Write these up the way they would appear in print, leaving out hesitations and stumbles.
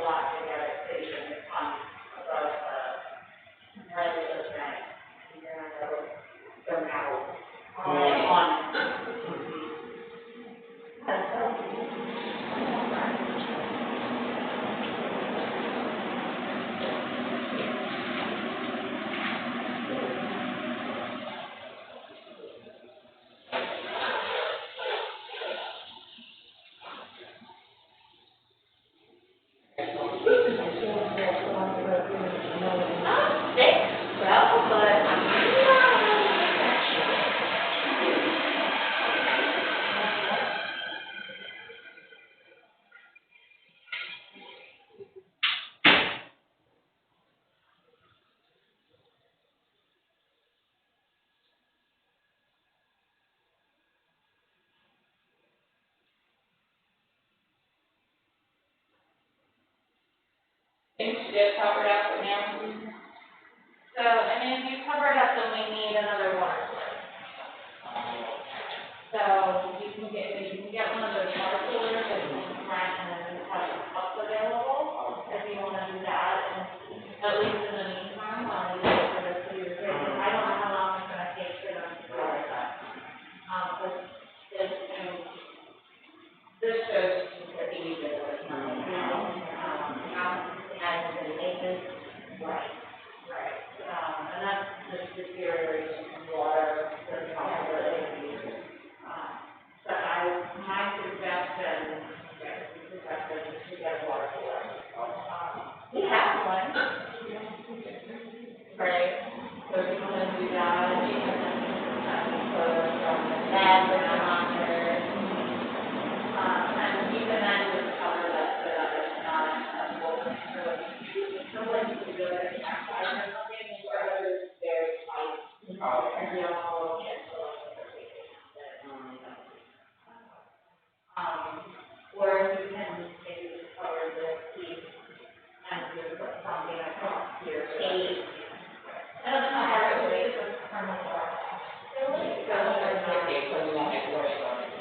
lot to get it station to come above the regular train. And you're gonna go out on. Well, but Things to get covered up for now. so, I mean, if you cover it up, then we need another water source. So you can get one of those water coolers that you can rent and then have cups available if you want to do that. And at least in the meantime, while you wait for this to be repaired, I don't know how long it's gonna take for them to do it, but, but this, I mean, this shows that the use it was not, has been maintenance. Right. Right, and that's just deterioration of water, the possibility. But my suggestion is to get a water cooler. We have one. Right, so if you want to do that, you can photos from the bed, the monitor. And even then, just cover that so that it's not accessible. So like to do it, I don't know, maybe it's very tight. And you don't know what it's or you can maybe just cover the piece and just put something across your face. I don't know how hard it is from the floor. So you won't have to worry about it.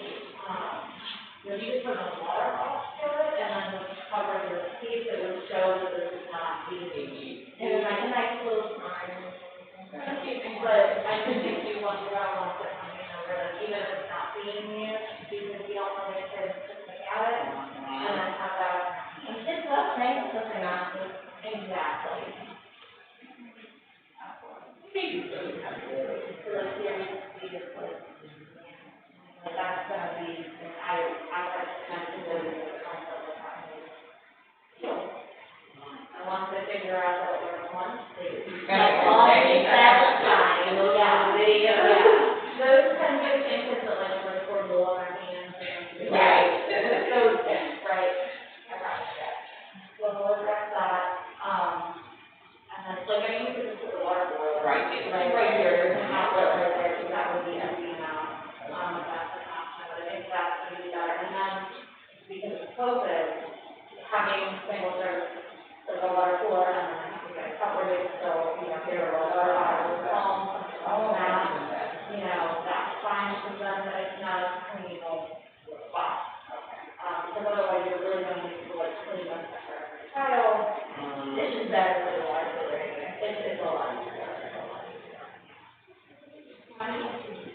Then you just put a water off to it and then cover the piece that would show that this is not easy. And it's like a nice little sign. But I just think you want to put something over it, even if it's not being used, because you don't want the kids to look at it and then have that. And kids love things that they're not. Exactly. So like here you can see this like that's gonna be, I recommend to go to the council with that. And once they figure out that it works once, they. All be satisfied, yeah, those kind of things that like record the water hands. Right. Those things, right? So we'll address that, and then, like, I mean, this is the water boiler. Right. Right here, there's an outlet right there, so that would be empty now, that's an option, but I think that's gonna be better, and then, because of COVID, having single serve, like a water cooler, and then you get covered it, so, here, water out of the phone, something like that, that's fine, because then it's not as clean of the spot. Because otherwise you're really going to need to like clean up the tile. This is better for the water cooler anyway. It's a lot easier.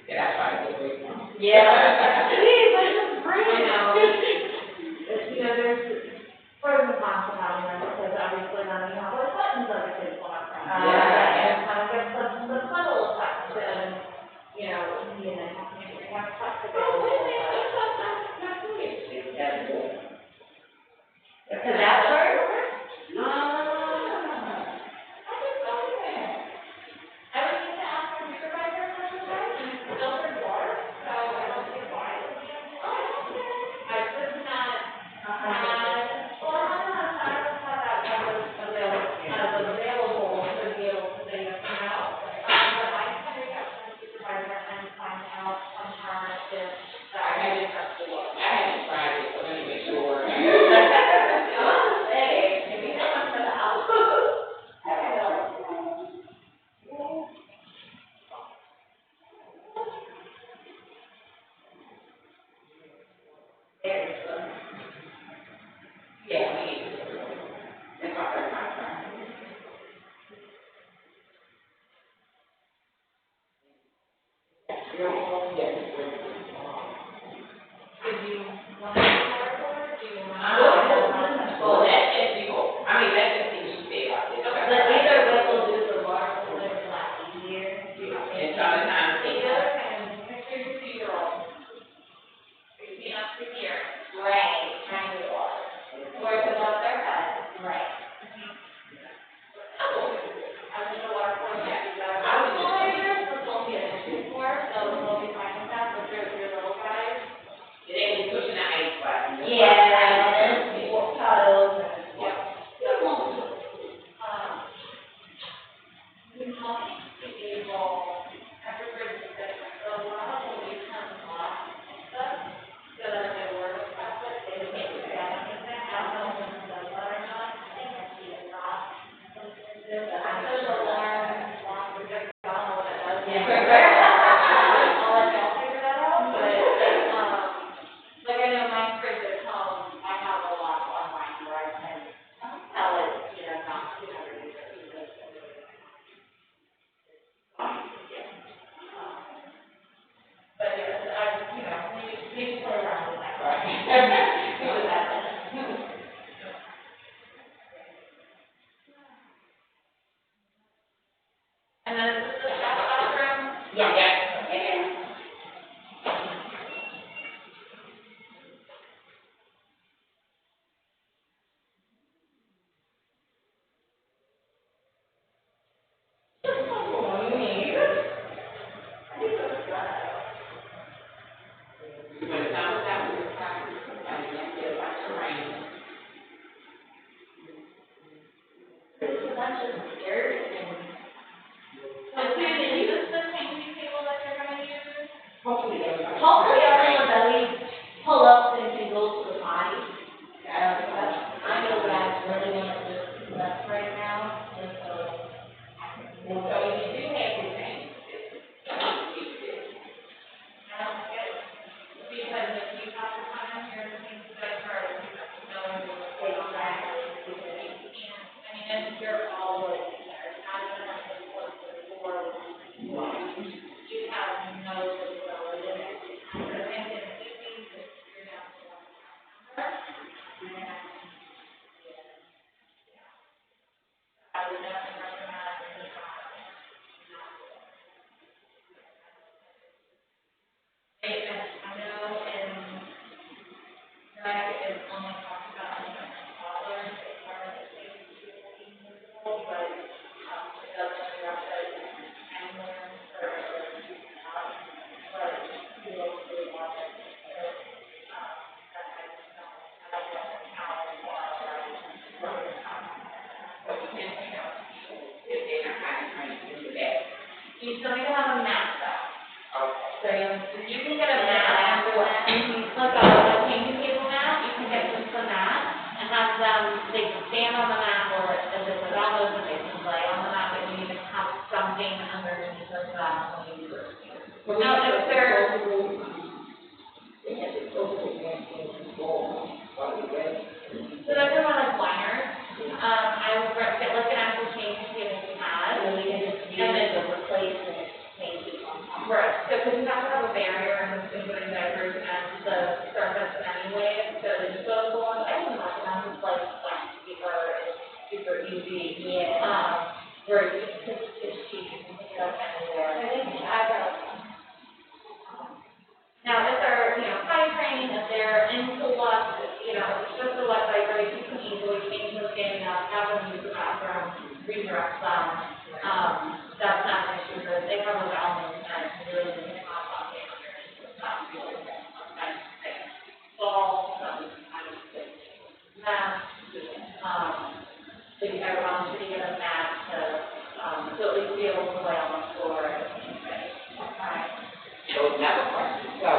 Yeah, I tried to wait. Yeah. Geez, this is great. I know. There's pros and cons to having them because obviously then you have like buttons that the kids want from. And kind of gets the funnel effect and, you have touch available. Does that work? I would need to ask my supervisor for some time, filtered water, so I don't see why it would be. This is not, well, I don't know, I don't have that available to be able to say yes or no. But I can reach out to my supervisor and find out from her if that would be acceptable. I haven't tried it, so let me make sure. bunch of stairs and. So Susan, is this the changing table that you're gonna use? Hopefully everybody. Hopefully everyone that we pull up and can go to the potty. I know that I really want to do that right now, and so. So you do everything. Because if you have to come in here and things that are, no one will say on that. I mean, and you're all wood there, not even like the wood or you have no visibility. So I think in the evenings, you're down to one. I would definitely recommend the I know in Greg is only talking about dollars as far as the but it does interrupt it and more for but you will really want it. So that I just don't know how So we can take out people if they're not trying to do that. you still need to have a map though. Okay. So you can get a map after that, like a changing table map, you can get just the map and have them, they can stand on the map or as if they're on those, they can lay on the map, but you need to have something underneath of them when you do it. Now, if they're, They have to go to the next floor. so those are more like liners, I would get like an actual changing table you have. And we can just use the replacement changes on top. Right, so because you have to have a barrier in between diapers and the surface anyway, so the disposable ones, I don't recommend just like paper is super easy. Yeah. Where it's cheap, you can pick it up anywhere. I think I got. Now, if they're, potty training, if they're into what, it's just a wet diaper, you can easily change them standing up, have them use the bathroom, redirect them. That's not an issue, but if they have a bowel movement, you really need to have on there. Fall, mask, so you have to get a mask to at least be able to lay on the floor. Right. So another question, so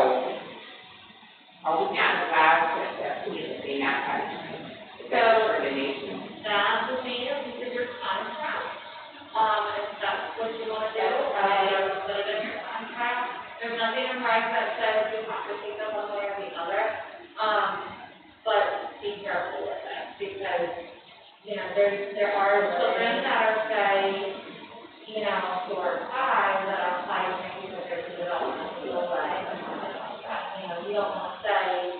are we not allowed to accept kids if they're not trying to train? Is that discrimination? That would be a piece of your contract. If that's what you want to do, put it in your contract. There's nothing in writing that says you have to take them one way or the other. But be careful with it because, there are children that are, say, 4 or 5 that are applying because there's a developmental delay or something like that. You don't want to say,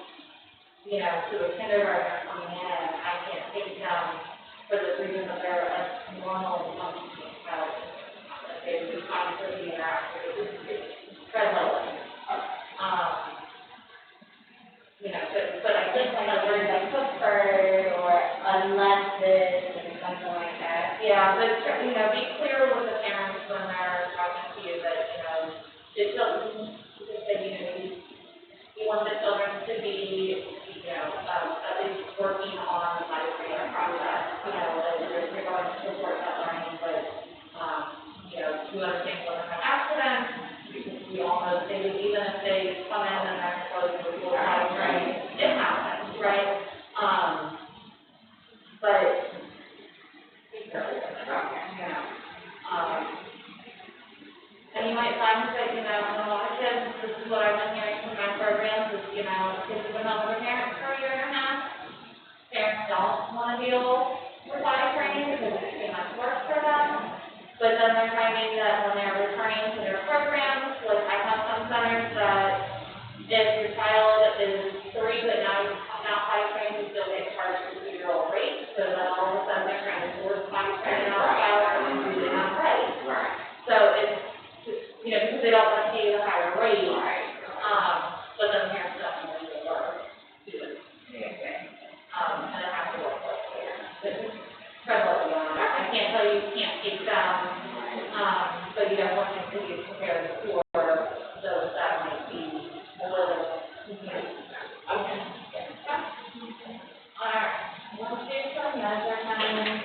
to a kindergartner coming in, I can't take them for the reason that they're a normal functioning child. They would be fine for the interaction, tread lightly. But I think Like a word like preferred or unless this and something like that. yeah, but, be clear with the parents when they're talking to you that, it doesn't, that, you want the children to be, at least working on the life training process, that they're going to support that learning, but, to understand when they have accidents, because we all know they, even if they come in and they're exposed to full life training, it happens, right? But be careful with it, and you might find that, in a lot of kids, this is what I've been hearing from my programs, is, kids have been home with their parents for a year and a half. Parents don't want to deal with body training because it's too much work for them. But then they're finding that when they're returning to their programs, like I have some centers that if your child is 3 but now you're not body trained, you still get charged the 2-year-old rate. So then all of a sudden they're trying to force body training on a child and they're not ready. Right. So it's, because they don't want to pay the higher rate. Right. But then parents don't want to work to it. Okay. And it has to work like that. But just tread lightly on it. I can't tell you you can't take them, but you definitely need to be prepared for those that might be a little confused. Okay. All right, let's do some measurements.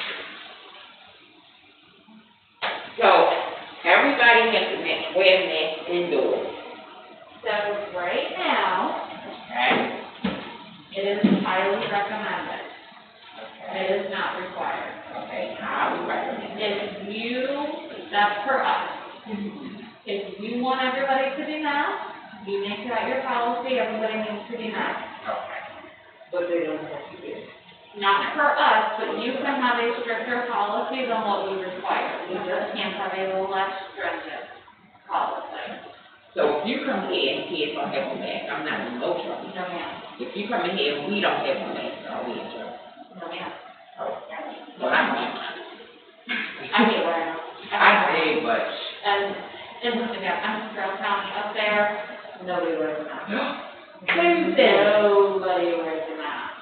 wear masks indoors, So right now, okay? it is highly recommended. Okay, It is not required. okay, how we recommend it. If you, that's for us. If you want everybody to be masked, you make that your policy, everybody needs to be masked. Okay. But they don't have to be. Not for us, but you can have a stricter policy than what we require. You just can't have a less stringent policy. So if you come here and kids don't have a mask, I'm not in no trouble. No, ma'am. If you come in here and we don't have a mask, are we in trouble? No, ma'am. Okay. Well, I'm wearing mine. I hate wearing them. I did, but. And again, I'm from Carroll County up there, nobody wears a mask. Wednesday. Nobody wears a mask.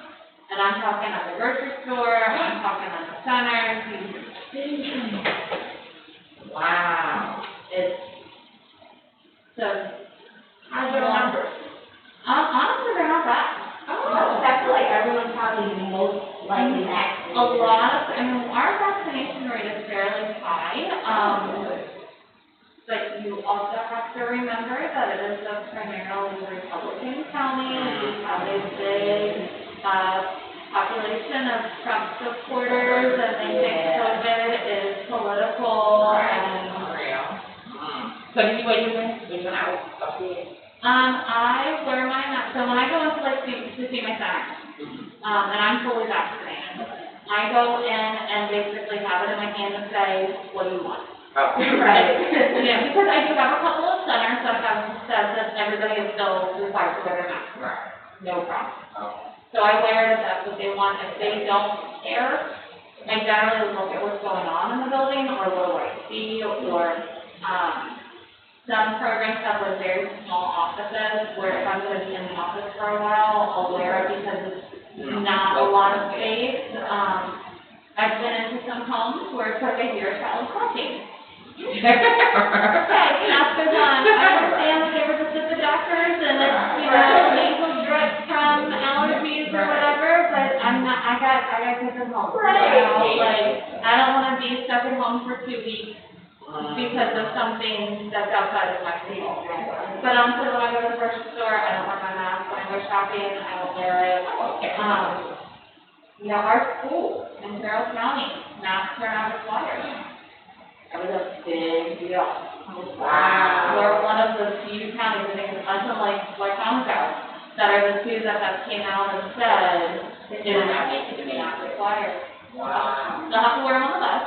And I'm talking at the grocery store, I'm talking at the center, Wow. it's, so, How's your numbers? honestly, they're not bad. I feel like everyone's probably most likely vaccinated. A lot of, I mean, our vaccination rate is fairly high, but you also have to remember that it is a primarily Republican county, we have a big, population of Trump supporters, and they think COVID is political, and, Real. So do you wear your mask when you're out up there? I wear my mask, so when I go into, like, to see my center, and I'm fully vaccinated, I go in and basically have it in my hand and say, what do you want? Okay. Right. Yeah, because I do have a couple of centers that have said that everybody is still required to wear their mask. Right. No problem. Okay. So I wear it if that's what they want. If they don't care, I generally look at what's going on in the building or what do I see, or, some programs have like very small offices where if I'm gonna be in the office for a while, I'll wear it because it's not a lot of space. I've been into some homes where it's like I hear a child talking. Okay, mask is on. I understand that they were just at the doctor's and it's, you know, nasal drip from allergies or whatever, but I gotta take them home. Right. You know, like, I don't wanna be stuck at home for 2 weeks because of something that's outside of my control. But so when I go to the grocery store, I don't wear my mask. When I go shopping, I don't wear it. Okay. You know, our school in Carroll County, masks are not required. That was a big deal. Wow. We're one of the few counties, I think, until like Wycomico, that are the two that came out and said it is not required. Wow. They'll have to wear them on the bus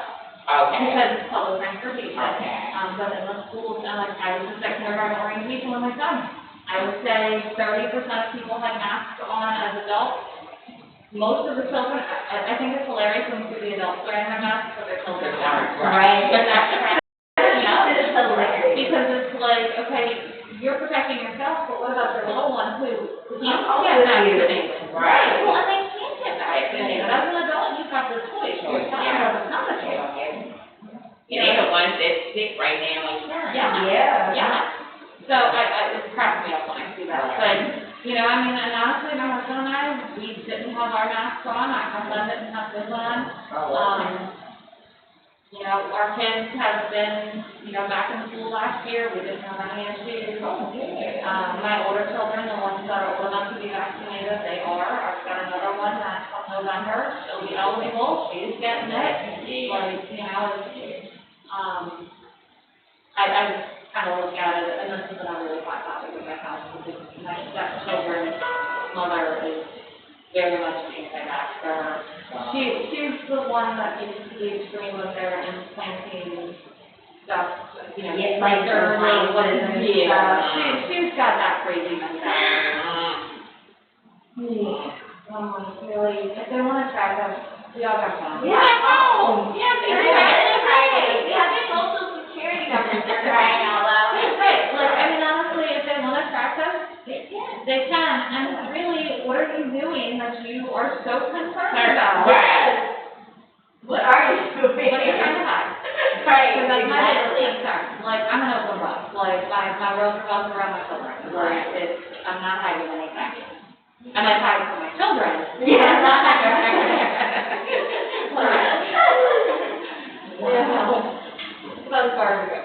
Okay. because it's public transportation. Okay. But in the schools, and like I was just like kindergarten orientation with my son, I would say 30% of people had masks on as adults. Most of the children, I think it's hilarious when you see the adults wearing their masks, but their children aren't. Right. And that's kind of, you know, It's hilarious. because it's like, okay, you're protecting yourself, but what about your little one who can't Oh, get yeah. vaccinated? Right. Well, and they can't get vaccinated. As an adult, you've got this choice. You're telling them it's not a choice. And they're the ones that's sick right now in turn. Yeah. Yeah. Yeah. So it cracks me up when I see that. But, you know, I mean, and honestly, my husband and I, we didn't have our masks on. My son didn't have his on. You know, our kids have been, you know, back in school last year. We didn't have any issues. Oh, good. My older children, the ones that are old enough to be vaccinated, they are. I've got another one that come November, she'll be eligible, she's getting it. Like, you know, it's, I just kind of look at it, and this is another really hot topic in my house, because my stepchildren's mother is very much anti-vaxxer. She's the one that gets to the extreme of their implanting stuff, you know, Yeah, like their their braces and braces and stuff. She's got that crazy mentality. Really, if they wanna try to, we all got fun. Yeah. Oh, yeah, It's Friday. We have social security numbers for crying out loud. Right, like, I mean, honestly, if they wanna track us, they can, and really, what are you doing that you are so concerned about? Right. What are you doing? What are you trying to hide? Right, Because that's my exactly. biggest concern, like, I'm an open book, like, my roads revolve around my children, like, it's, I'm not hiding anything. I might hide from my children. Yeah. I'm not hiding. Yeah. That's far to go.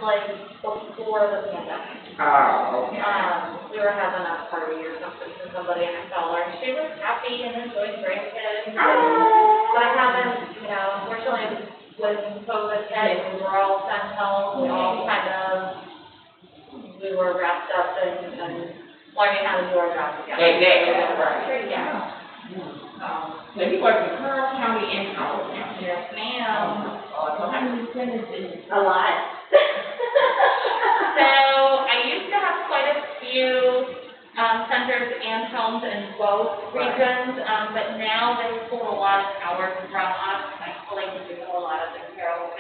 like before the pandemic. Oh, okay. We were having a party or something for somebody and I saw her, and she was happy and enjoying grandkids. But I haven't, you know, unfortunately, when COVID hit, we were all sent home, we all kind of, we were wrapped up and learning how to do our jobs again. Exactly, that's right. Yeah. So you work in Carroll County and Howard County? Yes, ma'am. So how many sentences? A lot. So I used to have quite a few centers and homes in both regions, but now they pull a lot of hours from us. Thankfully, we do a lot of the Carroll.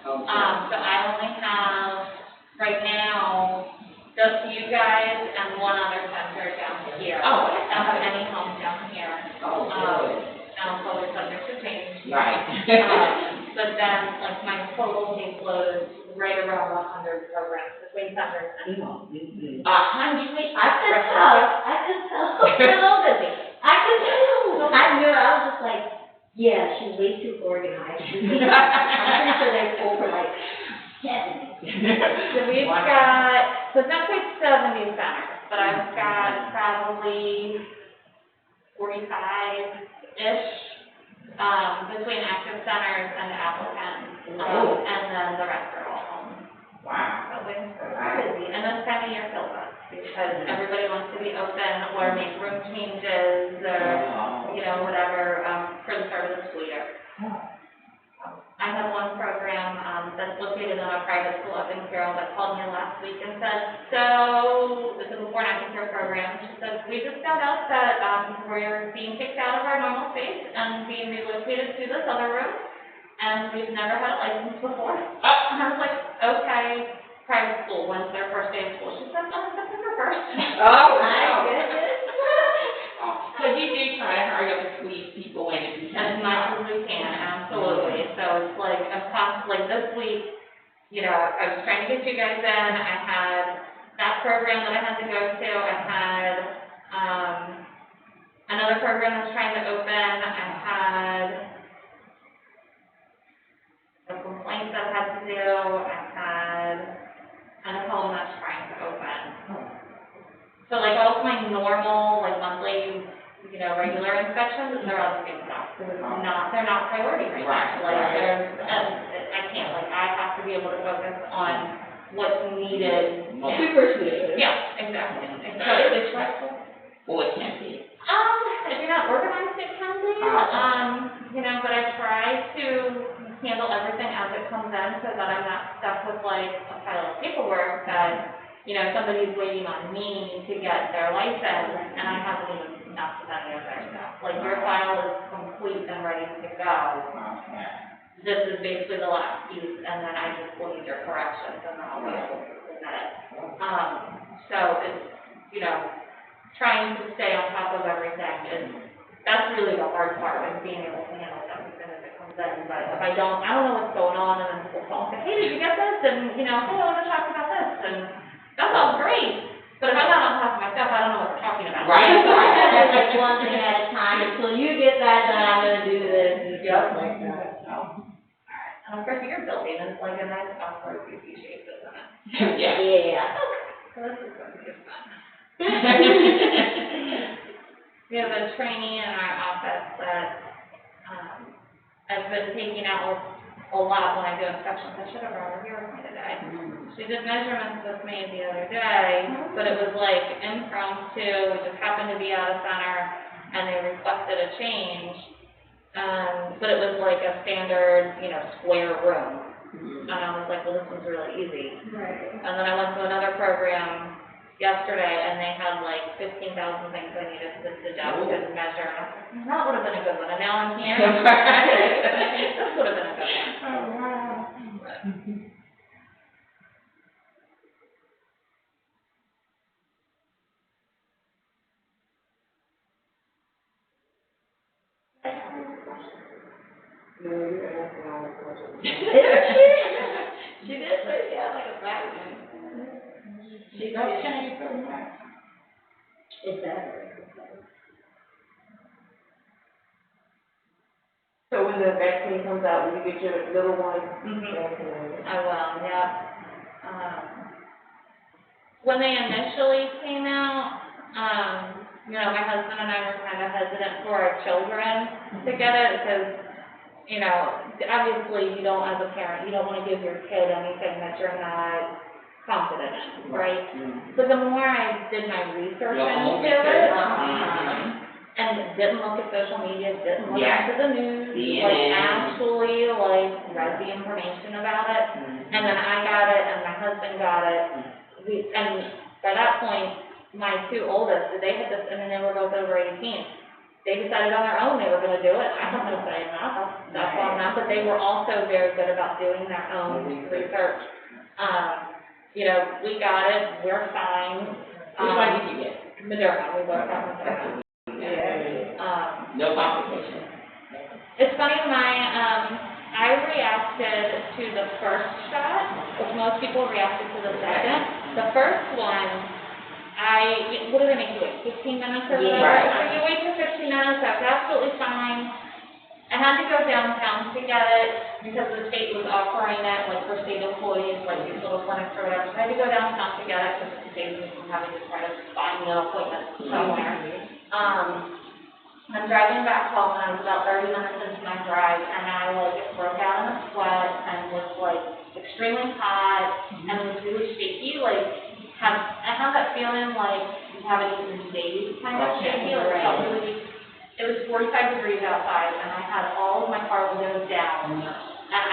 So I only have right now just you guys and one other center down here. Oh, I don't have any homes down here. Oh, good. So it's subject to change. Right. But then, like, my total caseload is right around 100 programs between centers and homes. 100? I could tell. You're a little busy. I could tell. I knew, I was just like, yeah, she's way too organized. I'm pretty sure they're over like 70. So we've got, so it's not quite 70 centers, but I've got probably 45-ish, between active centers and applicants, and then the rest are all homes. Wow. So it's busy, and this time of year kills us, because everybody wants to be open or make room changes, or, you know, whatever, for the start of the school year. I have one program, that's located in a private school up in Carroll that called me last week and said, so, this is a before and after care program, she said, we just found out that, we're being kicked out of our normal space and being relocated to this other room, and we've never had a license before. And I was like, okay, private school, when's their first day of school? She said, oh, September 1st. Oh, My goodness. So you do try to hurry up and squeeze people in if you As can. much as we can, absolutely. So it's like, like this week, you know, I was trying to get you guys in. I had that program that I had to go to. I had, another program I was trying to open. I had a complaint that I had to do. I had a home that's trying to open. So like all of my normal, like monthly, you know, regular inspections, they're all getting stopped. They're not priority right now. Like I can't, like I have to be able to focus on what's needed. Super sweet. Yeah, exactly. So is it stressful? Or it can be? If you're not organized, it can be, you know, but I try to handle everything as it comes in so that I'm not stuck with like a pile of paperwork that, you know, somebody's waiting on me to get their license and I haven't even enough of any of their stuff. Like your file is complete and ready to go. Okay. This is basically the last piece and then I just will need your corrections and then I'll be able to submit it. So it's, you know, trying to stay on top of everything that's really the hard part, is being able to handle everything as it comes in. But if I don't know what's going on, and then people call and say, hey, did you get this? And, you know, hey, I want to talk about this, and that sounds great. But if I'm not on top of my stuff, I don't know what they're talking about. Right. Like one thing at a time, until you get that done, I'm gonna do this, and stuff like that. And of course, your building is like a nice awkward goofy shape, isn't it? Yeah. Yeah. So this is going to be fun. We have a trainee in our office that, I've been taking out a lot when I do inspections. I should have brought her here with me today. She did measurements with me the other day, but it was like impromptu. We just happened to be out of center and they requested a change. But it was like a standard, you know, square room. And I was like, well, this one's really easy. Right. And then I went to another program yesterday, and they had like 15,000 things I needed to deduct and measure. And I was like, that would have been a good one. And now I'm here. This would have been a good one. Oh, wow. She did say, yeah, like a vacuum. She does change pretty much. It's better. So when the vaccine comes out, will you get your little one Mm-hmm. vaccinated? I will, yeah. When they initially came out, my husband and I were kind of hesitant for our children to get it because, obviously you don't, as a parent, you don't want to give your kid anything that you're not confident in, right? But the more I did my research into it, and didn't look at social media, didn't look into the news, actually, read the information about it, and then I got it, and my husband got it, and by that point, my two oldest, they had this, and then they were both over 18. They decided on their own they were gonna do it, I don't know say enough, that's on them, but they were also very good about doing their own research. We got it, we're fine. Which one did you get? Moderna, we both got Moderna. No complications. It's funny, I reacted to the first shot, which most people reacted to the second. The first one, what do they make you wait, 15 minutes or so? Right. So you wait for 15 minutes, that's absolutely fine. I had to go downtown to get it because the state was offering it, for state employees, these little clinics or whatever. So I had to go downtown to get it because it saved me from having to try to find an appointment somewhere. I'm driving back home, and I was about 30 minutes into my drive, and I, broke out in a sweat, and was, extremely hot, and was really shaky, I have that feeling you haven't eaten in days, kind of shaky, felt really, it was 45 degrees outside, and I had all of my car windows down, and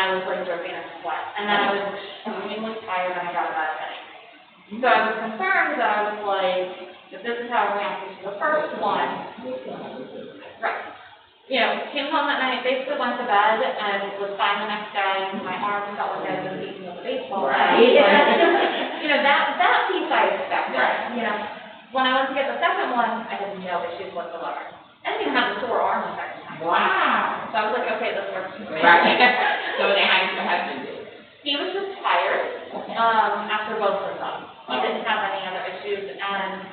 I was, dripping in sweat, and then I was extremely tired, and I got a bad headache. So I was concerned that I was if this is how I reacted to the first one, right. Came home that night, basically went to bed, and was fine the next day, and my arm felt like I had been beaten with a baseball bat. That piece I expected. When I went to get the second one, I had no issues whatsoever. I didn't even have a sore arm the second time. Wow. So I was like, okay, this works. Right. So then how did your husband do? He was just tired, after both of them. He didn't have any other issues, and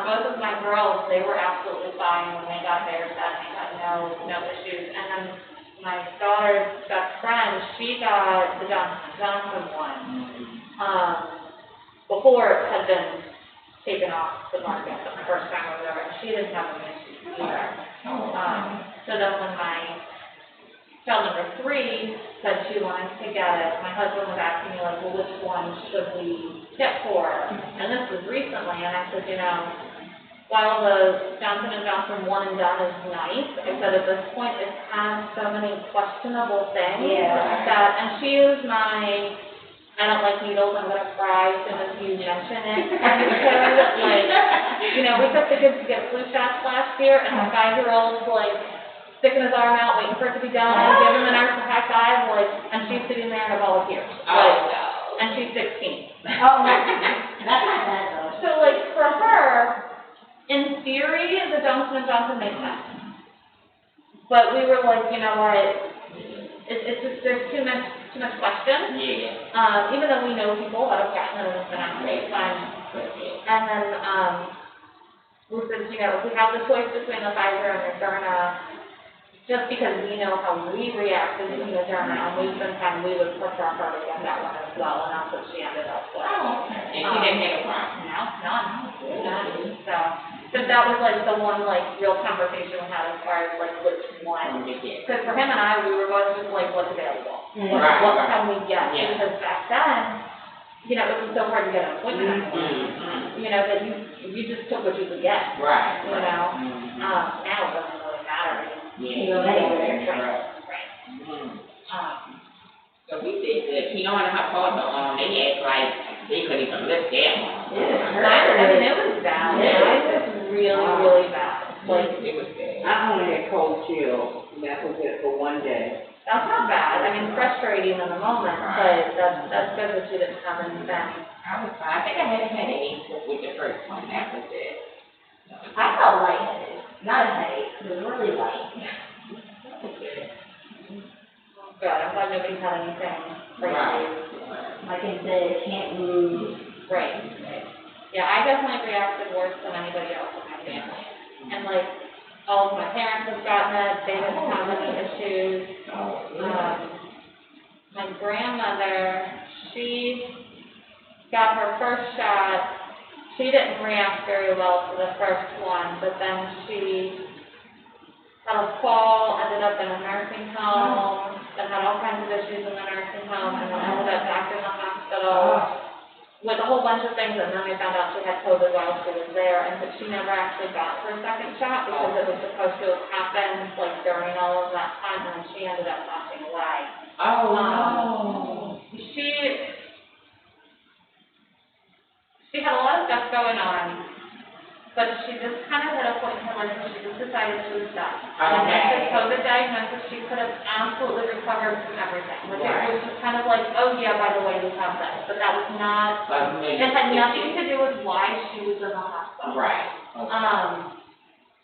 both of my girls, they were absolutely fine when they got theirs, and they had no issues. And then my daughter's best friend, she got the Johnson one, before it had been taken off the market the first time or whatever, and she didn't have any issues either. So then when my child number 3 said she wanted to get it, my husband was asking me, well, which one should we get for her? And this was recently, and I said, while the Johnson & Johnson one and done is nice, I said at this point it has so many questionable things that, and she is my, I don't like needles, I'm gonna cry as soon as you mention it. We took the kids to get flu shots last year, and the 5-year-old's sticking his arm out, waiting for it to be done, and giving the nurse a high five, and she's sitting there in a ball of tears. And she's 16. Oh, that's not bad though. So for her, in theory, the Johnson & Johnson makes sense. But we were you know what, it's just, there's too much question. Yeah. Even though we know people that have gotten it and it's been out for 8 times. And then, we said, if we have the choice between the Pfizer and Moderna, just because we know how we reacted to Moderna, and we've been time, we would prefer her to get that one as well, and that's what she ended up with. Oh, okay. And she didn't have a problem? No, none. So that was the one real conversation we had as far as which one. Because for him and I, we were both just what's available. Right. What can we get? Yeah. Because back then, it was so hard to get an appointment. That you just took what you could get. Right. Now it doesn't really matter. Right. So we did good. You know, when I called the they had they couldn't even lift that one. It was bad. Mine was really bad. It was bad. I only had cold chill, and that was it for one day. That's not bad. Frustrating in the moment, but that's good that you didn't have anything. I was fine. I think I had a headache with the first one. That was it. I felt lightheaded, not a headache, it was really light. Good, I'm glad nobody's had anything crazy. Like I said, can't move. Right. Yeah, I definitely reacted worse than anybody else in my family. And all of my parents have gotten it, they didn't have any issues. My grandmother, she got her first shot. She didn't react very well to the first one, but then she had a fall, ended up in a nursing home, and had all kinds of issues in the nursing home, and then ended up back in the hospital with a whole bunch of things, and then they found out she had COVID while she was there, and that she never actually got her second shot because it was supposed to have happened, like, during all of that time, and then she ended up passing away. Oh, no. She had a lot of stuff going on, but she just kind of hit a point in her life where she just decided she was done. And with the COVID diagnosis, she could have absolutely recovered from everything. Like, it was just kind of like, oh yeah, by the way, we have this, but that was not, it had nothing to do with why she was in the hospital. Right. Okay.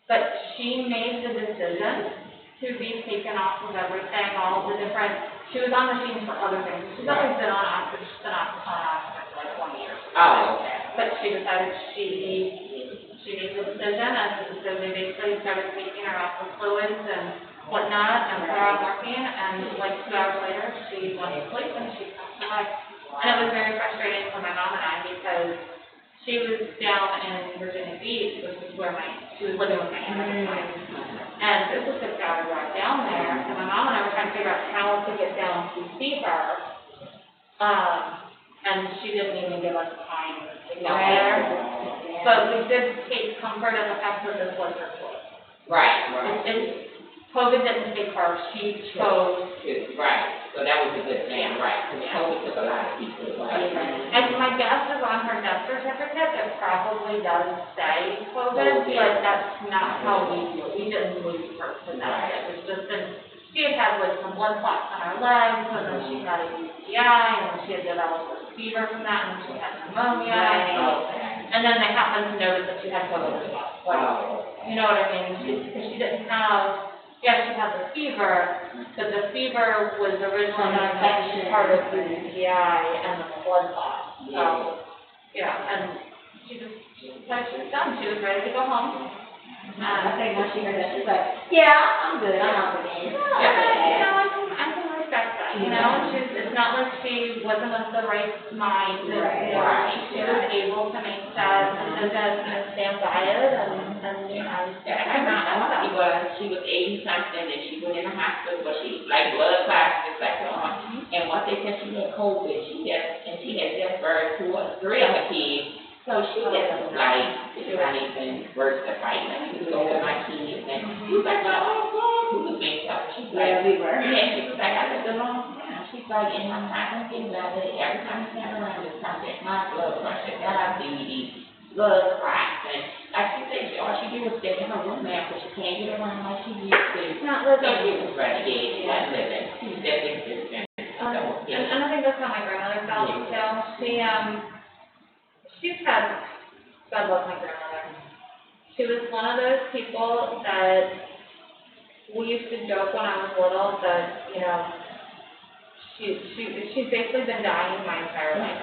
But she made the decision to be taken off of everything, all the different, she was on machines for other things. She's always been on oxygen, she's been on oxygen for like 20 years. Oh, okay. But she decided she made the decision, and so they basically started taking her off the fluids and whatnot, and put her on morphine, and like 2 hours later, she went to sleep and she passed away. And it was very frustrating for my mom and I, because she was down in Virginia Beach, which is where she was living with my aunt at the time. And it was a 6-hour drive down there, and my mom and I were trying to figure out how to get down to see her. And she didn't even give us time to get there. But we did take comfort in the fact that this was her choice. Right. COVID didn't take her, she chose. Right, so that was a good thing, right, because COVID took a lot of people, right? And my guess is on her death certificate, it probably does say COVID, but that's not how we didn't lose her to that. It was just she had like some blood clots on her legs, and then she had a UTI, and then she had developed a fever from that, and then she had pneumonia. And then they happened to notice that she had COVID as well. Like, you know what I mean? Because she didn't have, she had the fever, but the fever was originally diagnosed as part of the UTI and the blood clot. So, yeah, and she decided she was done. She was ready to go home. I think once she heard that, she's like, yeah, I'm good, I'm not again. I can respect that, you know, it's not like she wasn't of the right mind, you know, she was able to make that decision and stand by it, and you know, She was 80-something, and she went in the hospital, but she, like, blood clots and stuff on, and once they said she had COVID, she had just birthed 2 or 3 of her kids. So she just was like, it's not even worth the fight. Let me go with my kids. And she was like, well, who was being tough? She's like, we were. yeah, she was like, I lived a long time. She's like, and I'm not going to get about it. Every time you come around, it's something. My blood pressure, diabetes, blood clots. And like she said, all she did was stay in her room now because she can't get around like she used to. not living. So she was ready. Yeah, she wasn't living. She was just existing. And I think that's how my grandmother felt too. She's had, God love my grandmother. She was one of those people that we used to joke when I was little that, you know, she's basically been dying my entire life.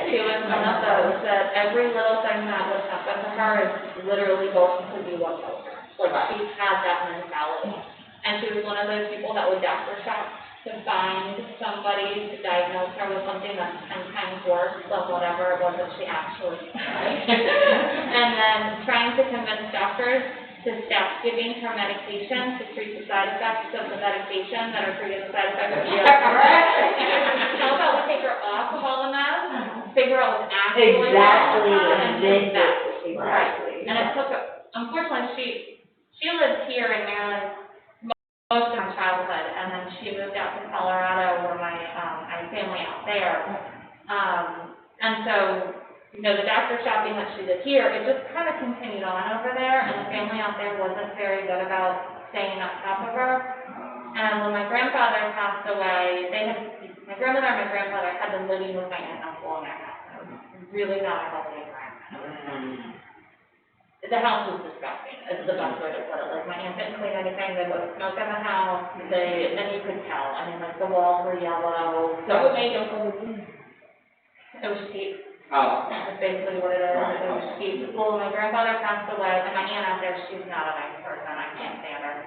She was one of those that every little thing that would happen to her is literally going to be what killed her. Like, she had that mentality. And she was one of those people that would doctor shop to find somebody to diagnose her with something that's 10 times worse than whatever it was that she actually had. And then trying to convince doctors to stop giving her medication to treat the side effects of the medication that are treating the side effects of the other. How about we take her off of all the meds, figure out what's actually wrong with her, and fix that. Exactly. And it took, unfortunately, she lived here in Maryland most of my childhood, and then she moved out to Colorado where my family out there. And so, you know, the doctor shopping that she did here, it just kind of continued on over there, and the family out there wasn't very good about staying on top of her. And when my grandfather passed away, my grandmother and my grandfather had been living with my aunt and uncle in their house. It was really not a healthy environment. The house was disgusting, is the best way to put it. Like, my aunt didn't clean anything, they would smoke in the house, and you could tell. I mean, like, the walls were yellow. So what made them go with you? It was cheap. Oh, That's basically what it is. It was cheap. Well, my grandfather passed away, and my aunt out there, she's not a nice person, I can't stand her.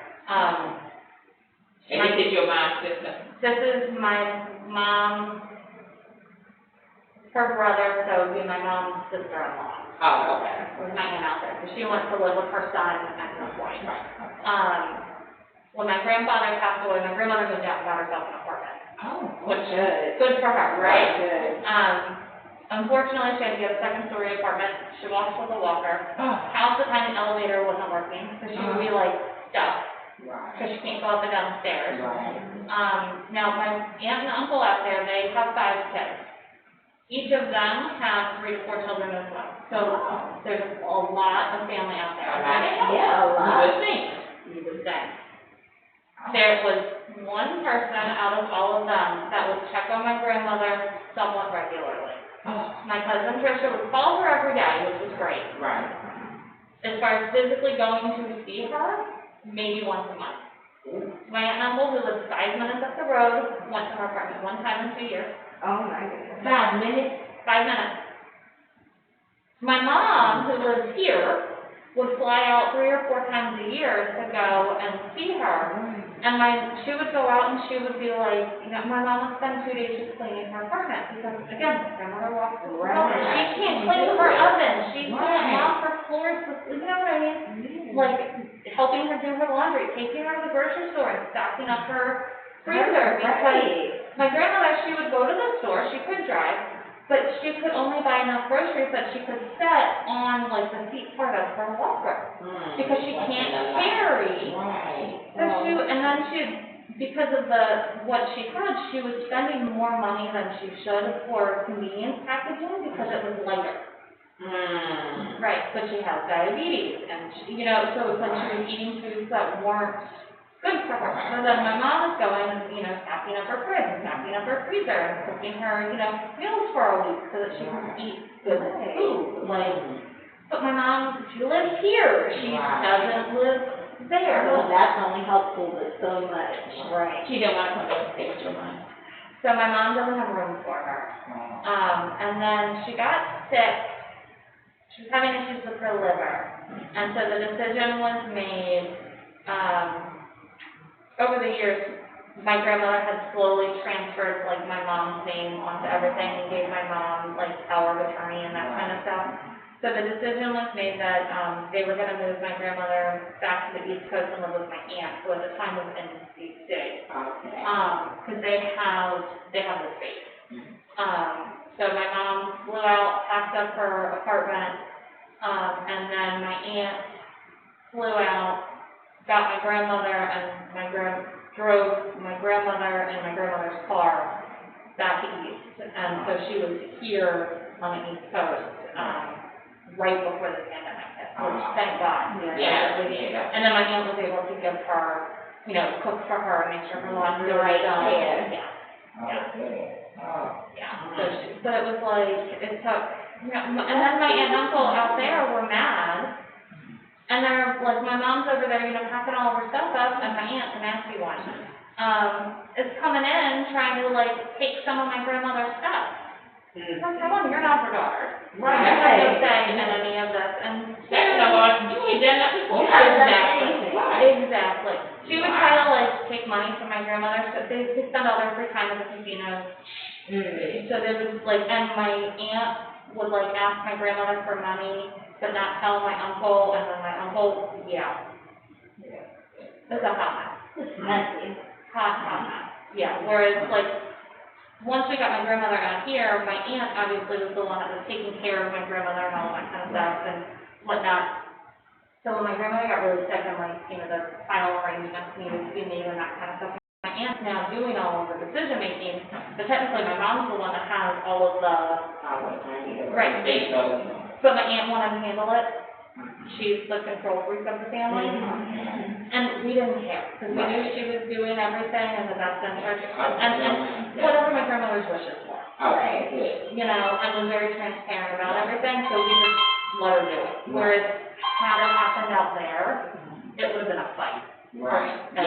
And this is your mom's sister? This is my mom, her brother, so it would be my mom's sister-in-law, Oh, okay. was hanging out there, because she went to live with her son at some point. When my grandfather passed away, my grandmother moved out and got herself an apartment. Oh, What's good? Good for her, right? Good. Unfortunately, she had to get a second-story apartment. She walks with a walker. oh, Half the time the elevator wasn't working, so she would be like stuck, right, because she can't go up and down the stairs. right. Now my aunt and uncle out there, they have 5 kids. Each of them have 3 to 4 children as well. So there's a lot of family out there. Yeah, a lot. You would think. You would think. There was one person out of all of them that would check on my grandmother somewhat regularly. Oh, My cousin Tricia would call her every day, which was great. right. As far as physically going to see her, maybe once a month. My aunt and uncle, who lives 5 minutes up the road, went to her apartment 1 time in 2 years. Oh, my goodness. 5 minutes? 5 minutes. My mom, who lives here, would fly out 3 or 4 times a year to go and see her. And she would go out and she would be like, my mom would spend 2 days just cleaning her apartment, because again, my grandmother walks with her. She can't clean her oven, she can't mop her floors, you know what I mean? Like, helping her do her laundry, taking her to the grocery store and stocking up her freezer, because my grandmother, she would go to the store, she could drive, but she could only buy enough groceries that she could set on, like, the seat part of her walker, because she can't carry. Right. So and then because of what she had, she was spending more money than she should for convenience packaging, because it was lighter. Right, but she has diabetes, and so it's like she was eating foods that weren't good for her. So then my mom was going and, stacking up her fridge, and stacking up her freezer, and cooking her, meals for a week so that she could eat good food. But my mom, she lives here, she doesn't live there. Well, that's only helpful, but so much. Right. She didn't want to come back and stay with your mom. So my mom doesn't have room for her. And then she got sick. She was having issues with her liver. And so the decision was made, over the years, my grandmother had slowly transferred, like, my mom's name onto everything and gave my mom, like, power of attorney and that kind of stuff. So the decision was made that, they were gonna move my grandmother back to the East Coast and live with my aunt, who at the time was in D.C. Okay. Because they have the space. So my mom flew out, packed up her apartment, and then my aunt flew out, got my grandmother, and drove my grandmother and my grandmother's car back east. And so she was here on the East Coast, right before the pandemic hit, which thank God. Yeah. And then my aunt was able to give her, cook for her, make sure her laundry was Right done. there. So it was like, it took, and then my aunt and uncle out there were mad. And they're, like, my mom's over there, packing all of her stuff up, and my aunt, the nasty one, is coming in, trying to, like, take some of my grandmother's stuff. Come on, you're not her daughter. Right. You have no say in any of this, and You ain't done that before. Exactly. She would try to, like, take money from my grandmother, so they spend all their free time at the casino. So there was, like, and my aunt would, like, ask my grandmother for money, but not tell my uncle, and then my uncle, It was a hot mess. It's messy. Hot mess. Yeah, whereas, like, once we got my grandmother out here, my aunt obviously was the one that was taking care of my grandmother and all that kind of stuff and whatnot. So when my grandmother got really sick and, like, the final arrangements needed to be made and that kind of stuff, my aunt's now doing all of the decision making, but technically my mom's the one that has all of the, right, but my aunt wanted to handle it. She's the control freak of the family. And we didn't care, because we knew she was doing everything in the best interest, and whatever my grandmother's wishes were. Okay, good. And was very transparent about everything, so we just let her do it. Whereas, had it happened out there, it would have been a fight. Right. And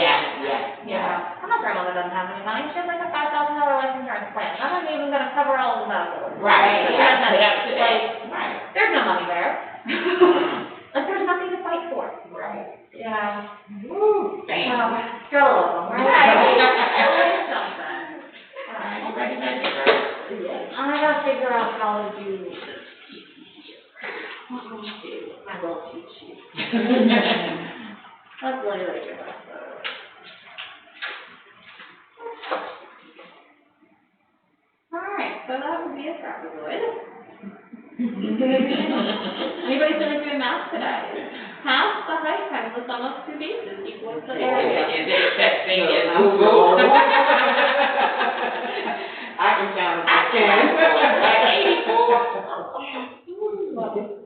my grandmother doesn't have any money, she has like a $5,000 life insurance plan, I'm not even gonna cover all of the medical. Right. Like, there's no money there. Like, there's nothing to fight for. Right. Woo. Bam. Gotta love them, right? Right. Always something. All right, congratulations, girl. I gotta figure out how to do my little cheat sheet. That's literally good. Alright, so that would be a trapezoid. Anybody feeling doing math today? Half the height times the sum of two bases equals the area. Is it that thing as Google? I can count it. I can.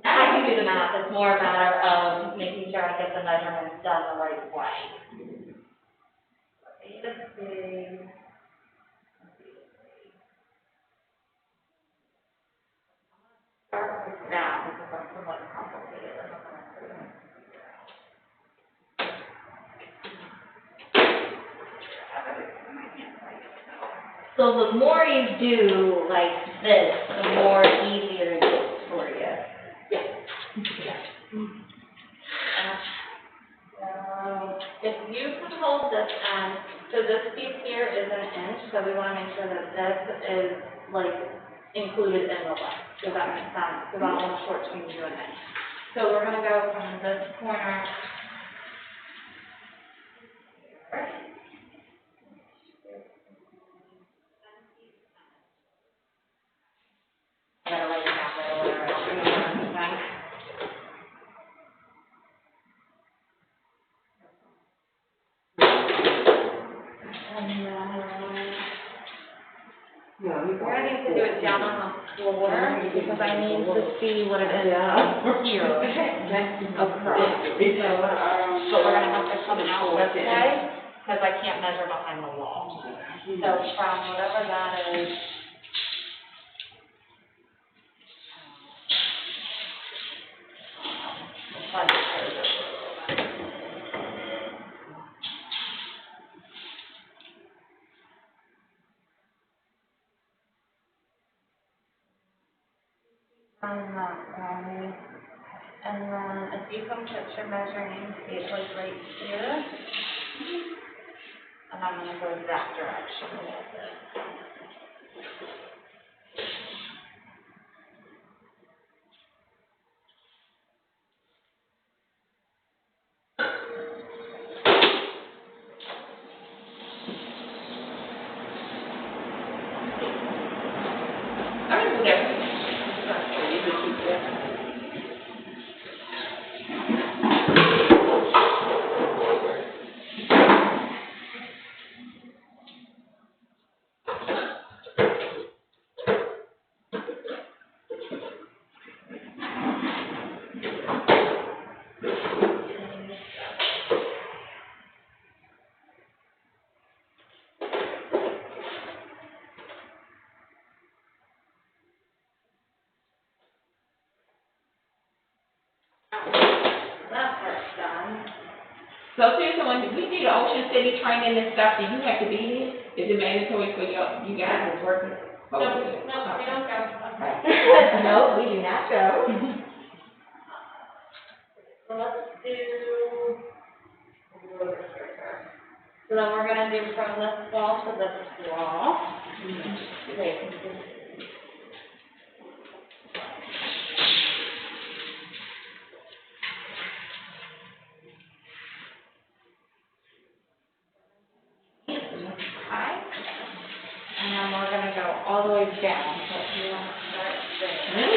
I can do the math, it's more a matter of making sure I get the measurements done the right way. Let's see. Start with that, because that's somewhat complicated. So the more you do like this, the more easier it is for you. If you can hold this end, so this piece here is an inch, so we want to make sure that this is like included in the length. Does that make sense? Because I don't want to shortchange you an inch. So we're going to go from this corner. I gotta write it down right away, or I'll forget everything. No, you We're gonna need to do it down on the floor, because I need to see what it is here. Across. But we're gonna have to come out this way, because I can't measure behind the wall. So from whatever that is. On that way. And then if you come put your measuring tape like right here. And I'm gonna go that direction a little bit. I can do that. That part's done. So seriously, when we do the Ocean City training and stuff, do you have to be here? Is it mandatory for you guys to work? No, we don't go. No, we do not go. So let's do. So then we're gonna do from this wall to this wall. Okay. And then we're gonna go all the way down, so if you wanna start there.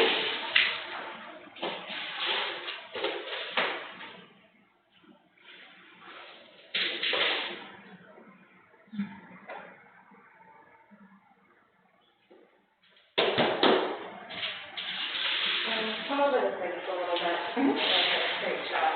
And come over this way just a little bit. Straight shot.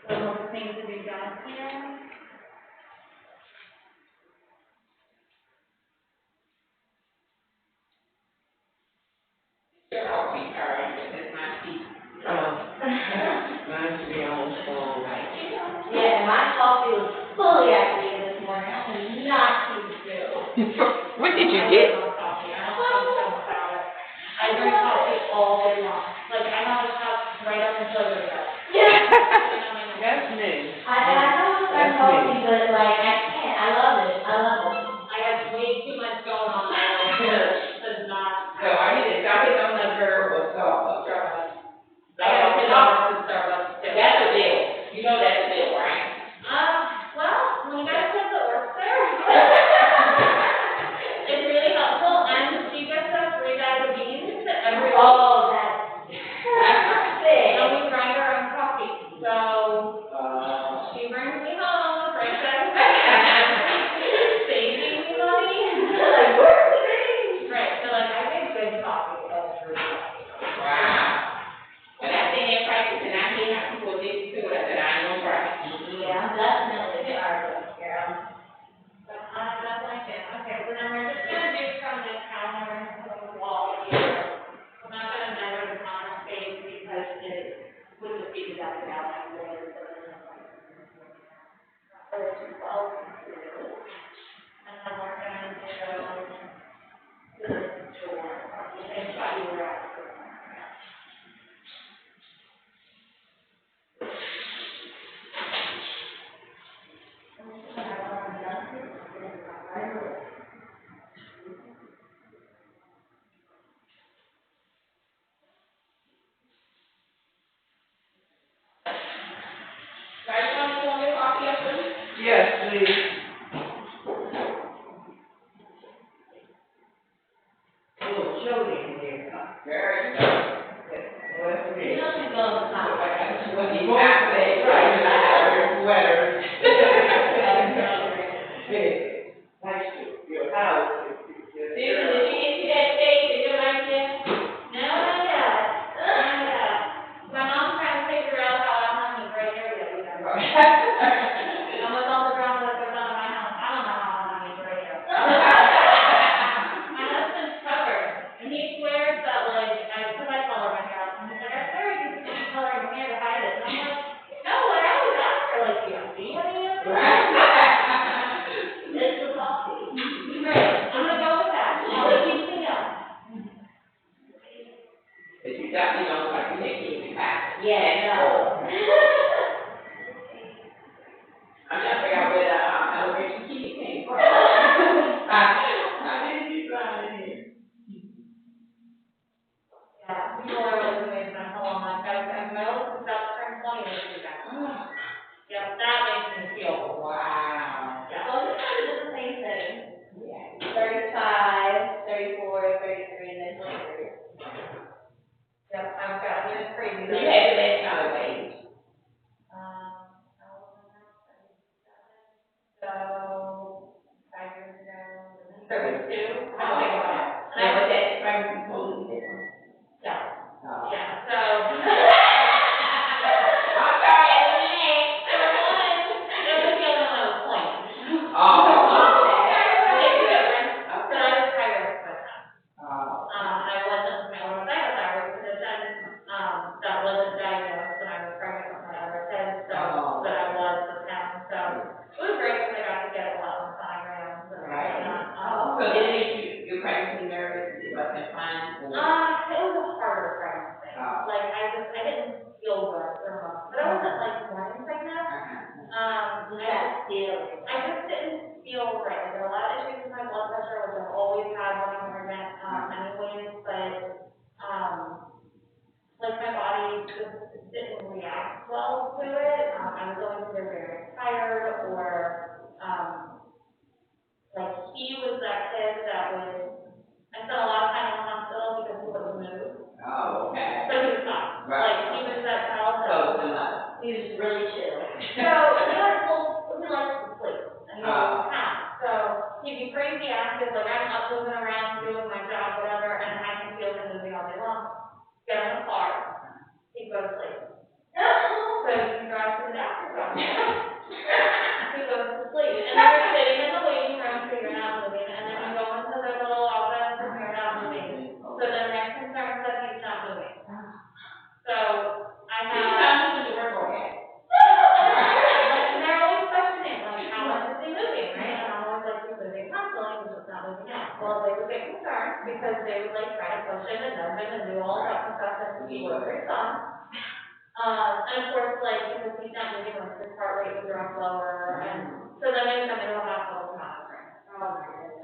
So what needs to be done here coffee was fully activated this morning, I was not keep still. What did you get? I love coffee, I don't think so about it. I drink coffee all day long, like, I know how to cup right up until I go to bed. You know what I mean? That's me. I know I'm healthy, but like, I can't, I love it. I have way too much going on in my life to not. So are you the Dunkin' Donut girl or Starbucks? Starbucks. I gotta get over to Starbucks too. That's a deal. You know that's a deal, right? Well, when you got a kid that works there, it's really helpful, and she gets us free bag of beans every week. Oh, that's sick. And we grind our own coffee, so she brings me home a fresh bag of beans, saving me money. Like, where are we going? Right, so like, I get good coffee every day. Wow. When I say that practice and I hear how people listen to it, I said, I know right. Yeah, I'm definitely a Starbucks girl. That's my thing. Okay, so then we're just gonna do from this calendar to the wall here. I'm not gonna measure the counter space because it would just be exactly how I'm going to put it in. And then we're gonna do this door, the same spot you were at. Guys, you want your coffee up there? Yes, please. Oh, Jody in there. Very good. Well, that's You me. know she's going to come. What do you have today? Sweater. Hey, Nice to your house. Susan, did you get to that stage that you like this? No, not yet. Not yet. My mom's trying to figure out how I'm having a great area with her. And with all the drama that goes on in my house, I don't know how I'm having a great area. My husband's covered, and he swears that like, cause I color my hair, and he's like, I swear you just color your hair to hide it. And I'm like, no, like I always ask her, like, do you see any of this? It's the coffee. Right, I'm gonna go with that. I'll keep it up. But you definitely don't like to take it back. Yeah, no. I'm trying to figure out where the celebration key came from. How did you find it here? Yeah, people are always amazed at how long I've got to spend my oldest is about to turn 20 this weekend. Yep, that makes me feel. Wow. Yeah. Well, we kind of did the same thing. Yeah. 35, 34, 33, and then 23. Yep, I've got, it's crazy. You had to let kind of age. So, 5 years ago, 32. Oh, my God. And was that pregnancy totally different? Yeah, Oh. yeah, so. I'm sorry, I didn't ask. It was the other one I was playing. Oh. But I was high risk with that. Oh. I wasn't, my own thyroid condition, that wasn't diagnosed when I was pregnant with my other kid, so, Oh. but I was with him, so. It was great because I got to get a lot of sonograms and Right. whatnot. So did it make your pregnancy nervous? It wasn't fun? Or? It was a harder pregnancy. Oh. Like, I didn't feel good for a month, but I wasn't like morning pregnant. Just that feeling. I just didn't feel right. Like, there were a lot of issues with my blood pressure, which I've always had when I'm pregnant, anyways, but, like, my body just didn't react well to it. I was always either very tired or, like, he was that kid that I spent a lot of time in the hospital because he wouldn't move, Oh, okay. but he was fine. Right. Like, he was that child that. Close enough. He was really chill. So, he likes to sleep, and he always has. So, he'd be crazy active, like, I'm up moving around, doing my job, whatever, and I can feel him moving all day long. Get in the car, he'd go to sleep. So, you drive to the doctor's office. He goes to sleep, and then you're sitting in the waiting room, so you're not moving, and then you go into the little office, and you're not moving. So then next concern says he's not moving. So, I Did you have. tell me to work on that? And they're always questioning because they would like try to push him and nudge him and do all that stuff, and he was very fun. And of course, like, because he's not moving, like, his heart rate would drop lower, and so then they come into the hospital for monitoring.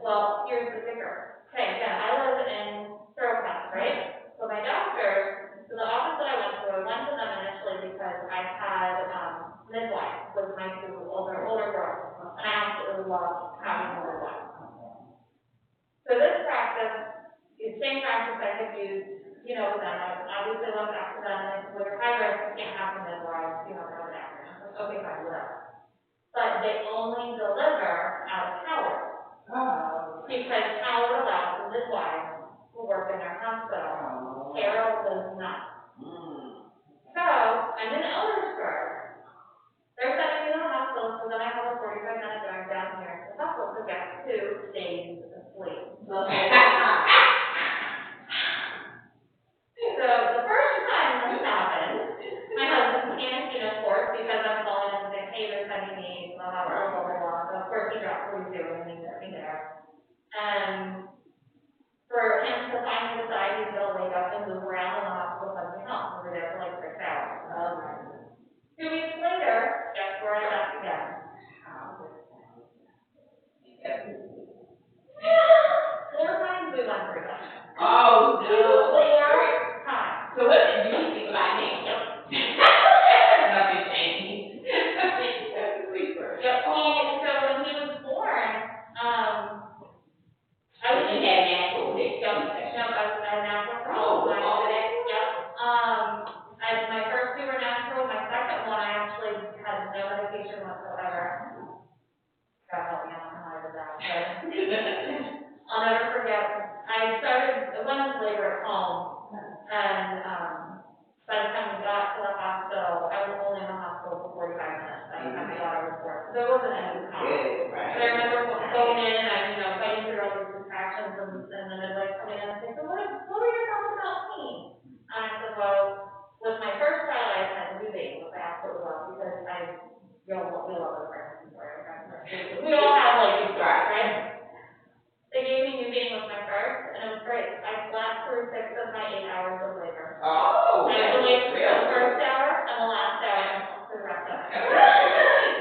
Well, here's the kicker. Okay, again, I live in Fairfax, right? So my doctor, so the office that I went to them initially because I had, midwife with my two older girls, and I absolutely love having a midwife. So this practice, the same practice I could use, with them, I obviously went back to them, and with your high risk, you can't have them midwives, they're an actor. Okay, fine, whatever. But they only deliver out of Howard. Because Howard allows the midwives to work in their hospital. Carroll does not. So, I'm in Eldersburg. They're sending me to the hospital, so then I have a 45-minute drive down here to the hospital to get 2 days of sleep. So, the first time this happened, my husband's panicking, of course, because I'm calling him and saying, hey, they're sending me to the hospital, blah, blah, blah. So, of course, he dropped what he's doing and he met me there. And for him to finally decide he's going to wake up and move around in the hospital something else. We were there for like 6 hours. 2 weeks later, guess where I left again? 4 times we went through that. Oh, no. 4 times. So what did you think about him? Nothing changed. Yep, so when he was born, I was He had natural history. I natural for all of it. Yep. My first 2 were natural. My second one, I actually had no medication whatsoever. God help me, I don't know how I did that, but I'll never forget. I went into labor at home, and by the time we got to the hospital, I was only in the hospital for 45 minutes. By the time I got over for it, so there wasn't any time. But I remember going in and I'm, fighting through all these contractions and then midwife coming in and saying, so what were your thoughts about me? And I said, well, with my first child, I had to do baby, which I absolutely love because we love our pregnancy story. We all have like these stories, right? They gave me new being with my first, and it was great. I slept through 6 of my 8 hours of labor. Oh, I was awake for the first hour and the last hour, and for the rest of it.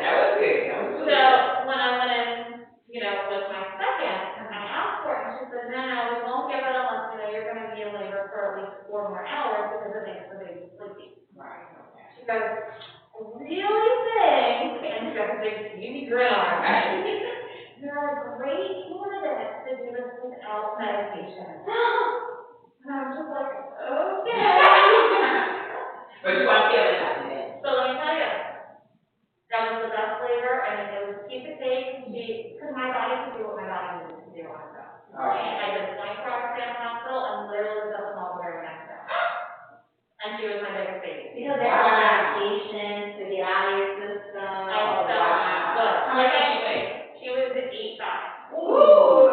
That was good. So when I went in, with my second, I asked for it, and she said, no, we won't give it unless you're going to be in labor for at least 4 more hours because it makes the baby sleepy. Right. She goes, I really think, and she got a big beauty grin on her face, you're a great candidate to do this without medication. And I was just like, okay. But you weren't feeling nothing then. So let me tell you, that was the best labor, and it was a piece of cake, because my body could do what my body needed to do on its own. I did 24 hours in the hospital, and literally was up and all the very next day. And she was my biggest baby. Because there's a lot of patience to get out of your system. I felt good. How much did she weigh? She was at 8'5". Ooh.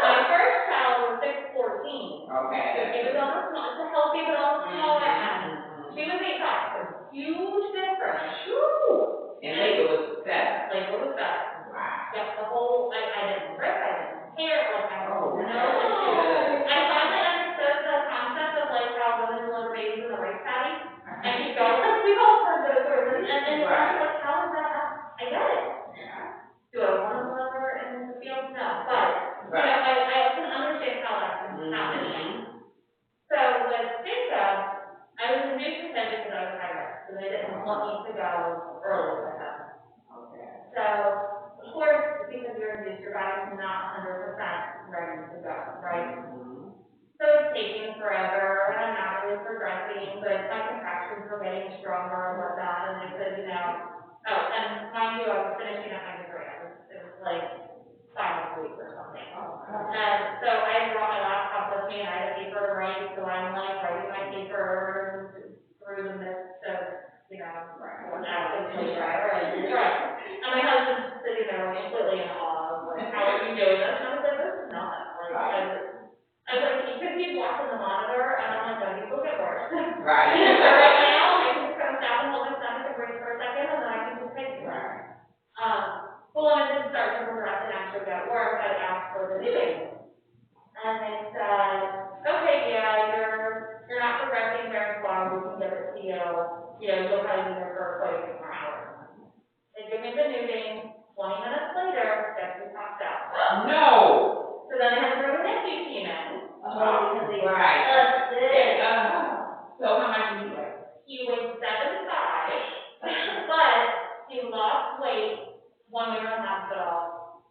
My first child was 6'14". Okay. So she was on the small, it's a healthy but on the smaller end. She was 8'5", so huge difference. And labor was 7. Labor was 7. Wow. Yep, the whole, I didn't rip, I didn't tear, like I had no issue. I finally understood the concept of like how women deliver babies in the rice paddy. And keep going, we've all heard those words, and like, how is that, I get it. Do I want to deliver in the field? No, but, I can understand how that can happen. So with Cinco, I was induced with them because I was high risk, so they didn't want me to go early with them. So, of course, because you're induced, your body's not 100% ready to go, right? So it's taking forever, and I'm not really progressing, but my contractions were getting stronger and whatnot, and they said, and mind you, I was finishing up my degree. It was like final week or something. And so I brought my laptop with me, and I had a paper to write, so I'm like writing my paper through the midst of, right. And my husband's sitting there completely in awe, like, how are you doing this? And I was like, this is nothing. Like, I was like, because he's watching the monitor, and I'm like, no, you will get worse. Right. So right now, I can just kind of stop and hold my stomach and breathe for a second, and then I can just take it. But when I did start to progress and actually get work, I asked for the new baby. And they said,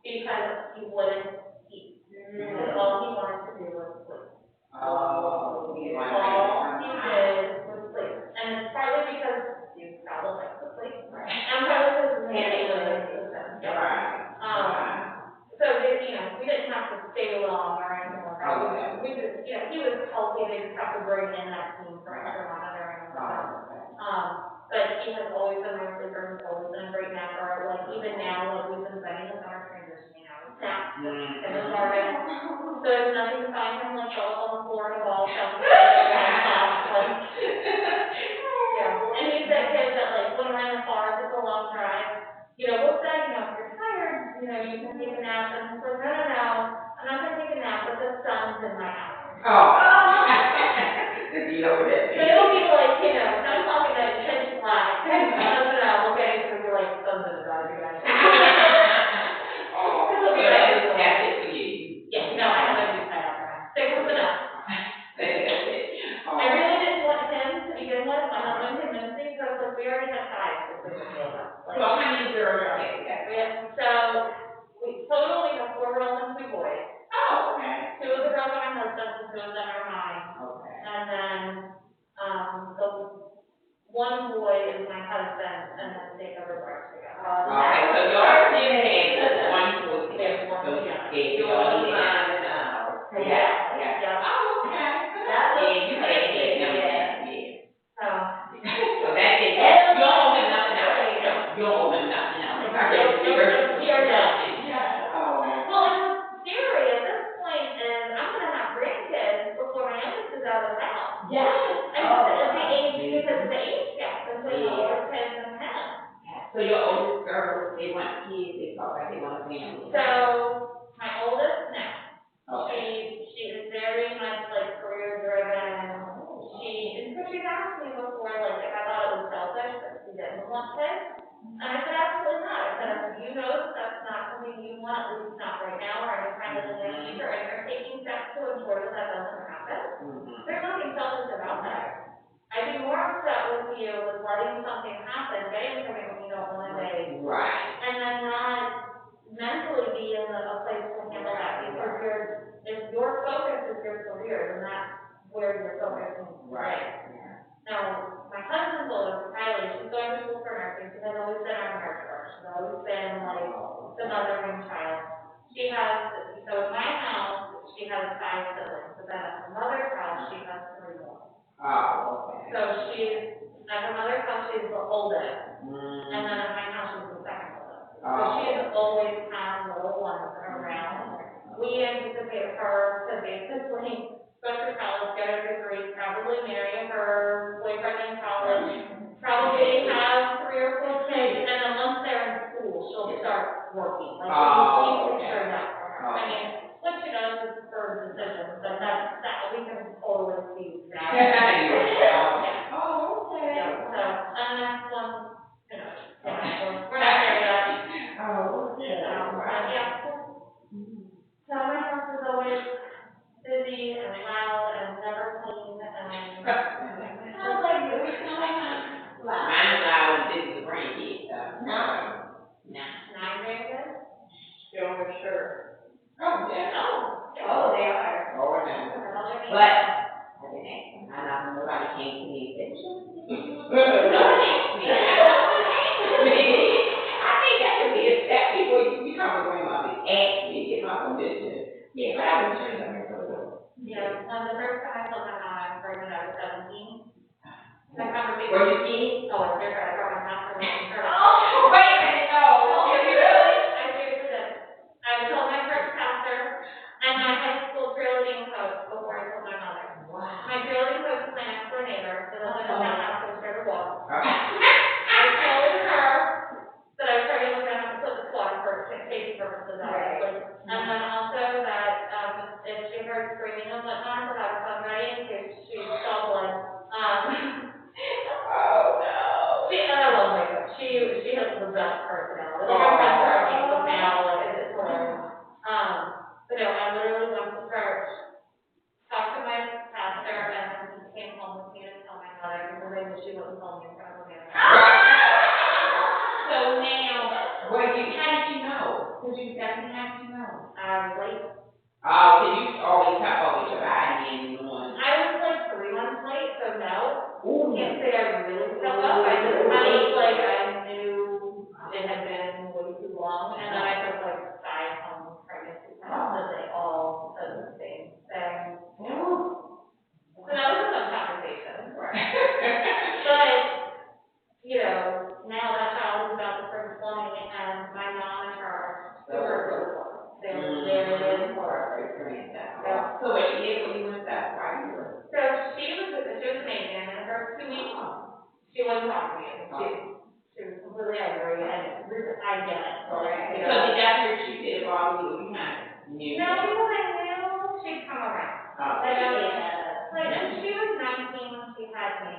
because he wouldn't eat. All he wanted to do was sleep. All he did was sleep. And it's partly because you probably like to sleep. And partly because his nervous system. So we didn't have to stay long or anything like that. Okay. We just, he was healthy, they just have to bring in that team for extra monitoring and stuff. But he has always been my sleeper, he's always been a great napper, like even now, like we've been spending the summer transitioning out of nap in the garden. So it's nothing to find him like all on the floor in a ball, shouting, like, and he's that kid that like, when we're in the car, if it's a long drive, we'll say, if you're tired, you can take a nap, and so, no, I'm not gonna take a nap, but the sun's in my house. You know what that So it'll be like, I'm talking like pitch black, and my husband and I will get into it, like, sun's in the dark again. That's it for you. Yeah, no, I haven't used that out. 6 was enough. That's it. I really didn't want him to begin with, my husband convinced me, because like, we already had 5, so we didn't know that. So how many girls are there? So, we totally have 4 girls and 2 boys. Oh, okay. 2 of the girls are my husband's, and 2 of them are mine. Okay. And then, the 1 boy is my husband, and then they have a birth together. Okay, so yours is one foot. There's one So, together. yeah, Yours, yeah. mine, and ours. Yeah. Oh, okay. That's Yeah, you what- had it, yeah. yeah. So, So that's it. You don't owe him nothing else. You don't owe him nothing else. we are done. Yeah. Oh, Well, and theory at this point is I'm gonna have grandkids before my youngest is out of the house. yes. And it's the age, because the age gap between the older kids and him. So your oldest girls, they want kids, they talk like they want a family. So, my oldest now, Okay. she is very much like career driven. She's asked me before, like, if I thought it was selfish that she didn't want kids. And I said, absolutely not. I said, if you know that that's not something you want, at least not right now, or anytime in the near future, and you're taking steps to ensure that that doesn't happen, there's nothing selfish about that. I'd be more upset with you with letting something happen, getting something that you don't want to do, Right. and then not mentally be in a place to handle that, because if your focus is your career, then that's where your focus needs to be. Right. Now, my husband's oldest, Kylie, she's going to school for nursing, she has always been our nurse first, she's always been like the mothering child. She has, so in my house, she has 5 siblings, but then at her mother's house, she has 3 more. Oh, okay. So at her mother's house, she's the oldest, and then at my house, she's the second oldest. So she has always had little ones around. We anticipate her to basically go through college, get her degree, probably marry her boyfriend in college, probably have 3 or 4 kids, and then once they're in school, she'll start working. Like, we picture that for her. I mean, what she does is her decision, but that we can totally see that. Oh, okay. Yeah, so, and that's one, we're not there yet. Oh, okay. Yeah. So my house is always busy and loud and never clean and. Sounds like you. Wow. Mine's loud and busy with grandkids, so. No. 9 grandkids? Still for sure. Oh, yeah. Oh, they are. Oh, no. But, I didn't ask them. I know nobody came to me and said, nobody asked me. I think that should be a step before you become a grandmother. Ask me, get my permission. Yeah, but I was sure I'm going to go. Yeah, the first time I told my mom I was pregnant, I was 17. The conversation. Were you skinny? Oh, it's different, I brought my mouth for her. Oh, wait a minute, no. I seriously did. I told my church pastor and my high school cheerleading coach before I told my mother. Wow. My cheerleading coach is my next door neighbor, so lived in the house, so scared to walk. Okay. I told her that I was trying to look at the flip squad for safety purposes, obviously. And then also that, if she heard screaming and whatnot, that I was on ready in case she saw blood. Oh, no. And I love my coach. She has the best personality. Like, I'm friends with her on Facebook now, like, it's hilarious. But no, I literally went to church, talked to my pastor, and then he came home with me to tell my mother, because I knew she wouldn't tell me in front of a man. So now, Well, how did you know? Because you definitely have to know. Late. Oh, so you always kept up with your body and doing. I was like 3 months late, so no. Ooh. Can't say I really kept up. I just kind of like, I knew it had been way too long, and then I took like 5 home pregnancy tests, and they all said the same thing. So that was a fun conversation. But, you know, now that child is about to start swimming, and my mom and her are super close. They're very close. Yeah. So what she did when you went that why you were? So she was amazing. In the first 2 weeks, she wouldn't talk to me. She was completely angry, and I get it. Like, you So know. did that hurt you? Did it bother you? You kind of knew. No, because I knew she'd come around. And she was 19 when she had me.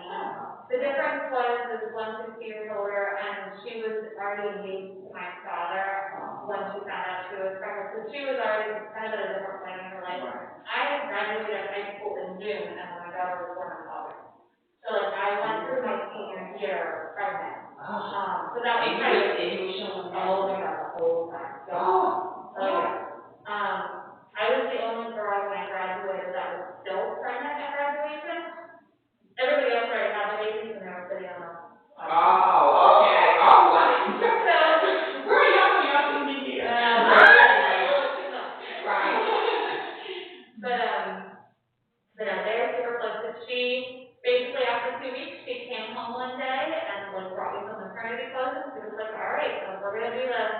The difference was is 2 years older, and she was already engaged to my father when she found out she was pregnant. So she was already kind of at a different point in her life. I had graduated high school in June, and my daughter was born in August. So like I went through my senior year pregnant. So that was kind of. And you were showing that. Oh my God, the whole time. Oh. I was the only girl when I graduated that was still pregnant at graduation. Everybody else already had the babies and they were sitting on them. Oh, okay. Oh, what? So, where are y'all when y'all senior year? Right. But they're super close. But she, basically after 2 weeks, she came home one day and like brought me some maternity clothes and she was like, all right, so we're gonna do this.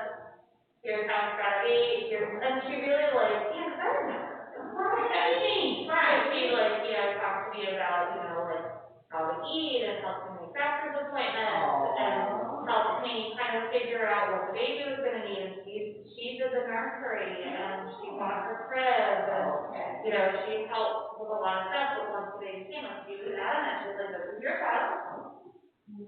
Here's how it's gotta be. And she really like, yeah, I remember. Right. She like, you know, talked to me about, you know, like how to eat and helped me make doctor's appointments and helped me kind of figure out what the baby was gonna need. And she did the nursery and she bought her crib and, you know, she helped with a lot of stuff, but once the baby came, she was adamant, she was like, this is your child.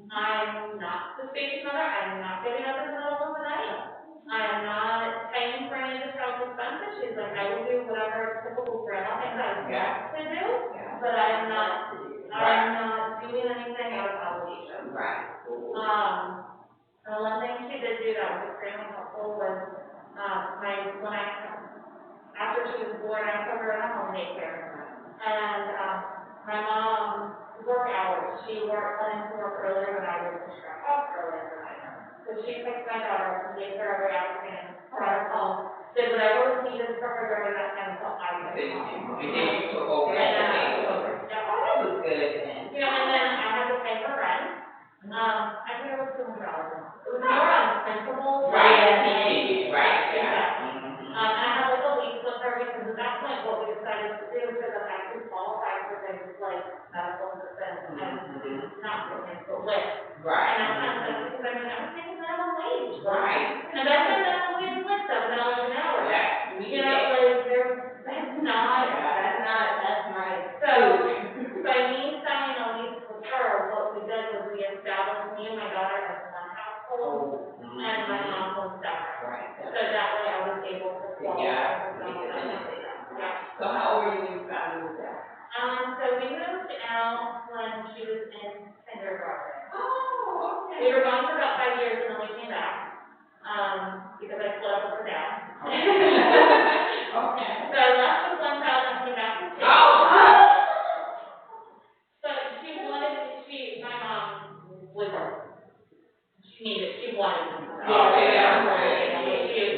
I'm not the space mother, I'm not getting up in the middle of the night. I am not paying for any of the child's expenses. She's like, I will do whatever typical grandma things I want to do, but I am not doing anything out of obligation. Right. And one thing she did do that was extremely helpful was, after she was born, I put her in a home daycare. And, my mom work hours, she wanted to work earlier than I would, to drop off earlier than I would. So she picked my daughter up from daycare every afternoon, brought her home, did whatever was needed for her during that time until I came home. And then you took over. And then I took over. Yeah, oh, that was good then. You know, and then I had to pay for rent. I think it was $200. It was more on principle. Right, right, yeah. And I had like a lease with her because at that point what we decided to do was that I could qualify for things like medical assistance and not business, but with. Right. And that kind of stuff, because I mean, I was making minimum wage. Right. And back then minimum wage was like $7 an hour. Yeah. You know, like that's not. So by me signing a lease with her, what we did was we established me and my daughter as one household and my mom was separate. Right. So that way I was able to qualify for some of that. Yeah. So how old were you when you finally moved out? So we moved out when she was in kindergarten. Oh, okay. We were gone for about 5 years and then we came back, because I split up with her dad. Okay. So I left with one child and came back with 2. Oh. But my mom was, she wanted me. Oh, yeah.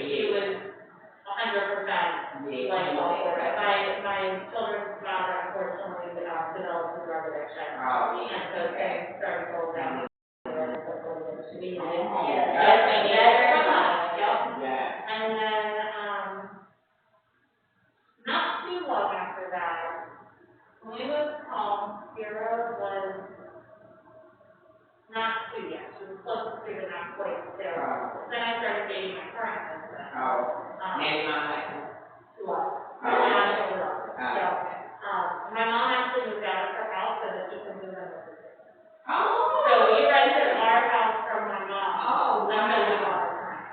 She was 100% like all for it. My children's father, unfortunately, developed a drug addiction. Oh, yeah. And so things started going down. Yeah. And then, not too long after that, when we moved home, Sierra was not 2 yet. She was close to 2, but not quite 2. Then I started dating my current husband. Nanny mom like that? Love. Oh. I actually love it. Okay. My mom actually moved out of her house so that she could move in with her. Oh. So we rented our house from my mom. Oh, Until we bought our current.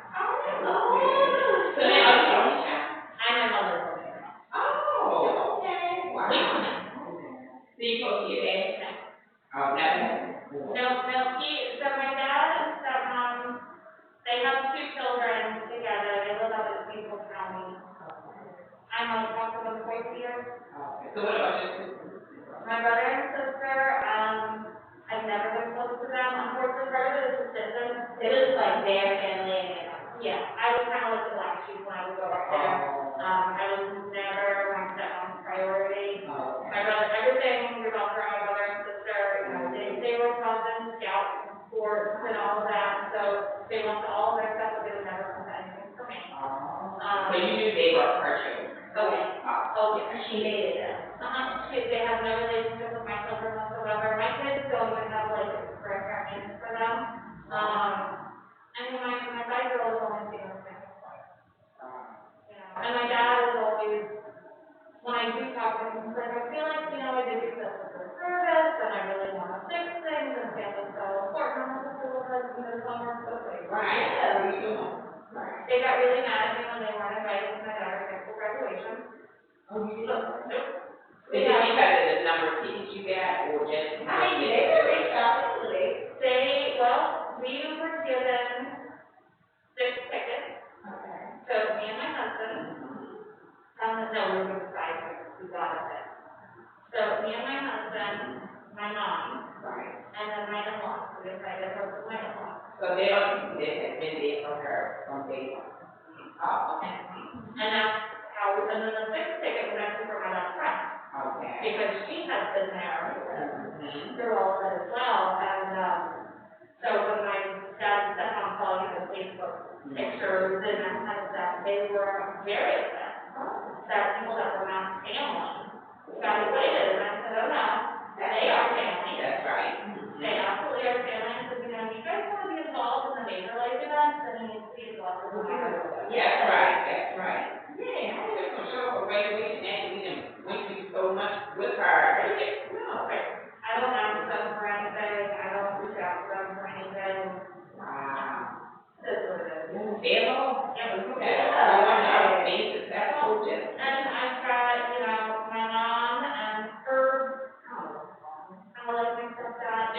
So now are you the only child? I'm my mother's only child. Oh, okay. Wow. So you go to your dad now? Oh, never. No, so my dad and stepmom, they have 2 children. I was kind of like the black sheep when I would go up there. I was never my stepmom's priority. My brother, everything revolved around my brother and sister, you know, they were involved in scouts and sports and all of that, so they went to all of their stuff, but they would never come to anything for me. So you knew they were her children? Oh, yeah. Oh, yeah. She made it. They have no relationship with my children whatsoever. My kids don't even have like a grandparent name for them. And my 5-year-old is only seen her second twice. You know, and my dad is always, when I do talk to him, he's like, I feel like, you know, I did your stuff for service, and I really want to fix things, and family's so important. I'm like, well, you know, some work both ways. Right. They got really mad at me when they weren't invited to my daughter's high school graduation. Oh, you did? Nope. Is it because of the number of tickets you got, or just? I mean, they were reached out to me. Well, we were given 6 tickets. Okay. So me and my husband, no, we were given 5 tickets, we got it. So me and my husband, my mom, Right. and then my in-laws, we decided to go with my in-laws. So they have been there for her from day one. Oh, okay. And that's how, and then the 6th ticket was actually for my best friend, Okay. because she has been there Mm-hmm. through all of it as well, and, so when my dad and stepmom saw, you know, Facebook pictures and that kind of stuff, they were very upset that people that were not family got invited, and I said, oh no, they are family. That's right. They absolutely are family, and so, you know, if you guys want to be involved in the major life events, then you need to be involved in the minor life events. That's right, that's right. Yeah, I was just gonna show up for graduation, and we done went through so much with her. No. I don't ask them for anything, I don't reach out to them for anything, Wow. that's what it is. They're all, Yeah. look at it, all one of our faces, that's all just. And I've got, you know, my mom and her, I like my stepdad.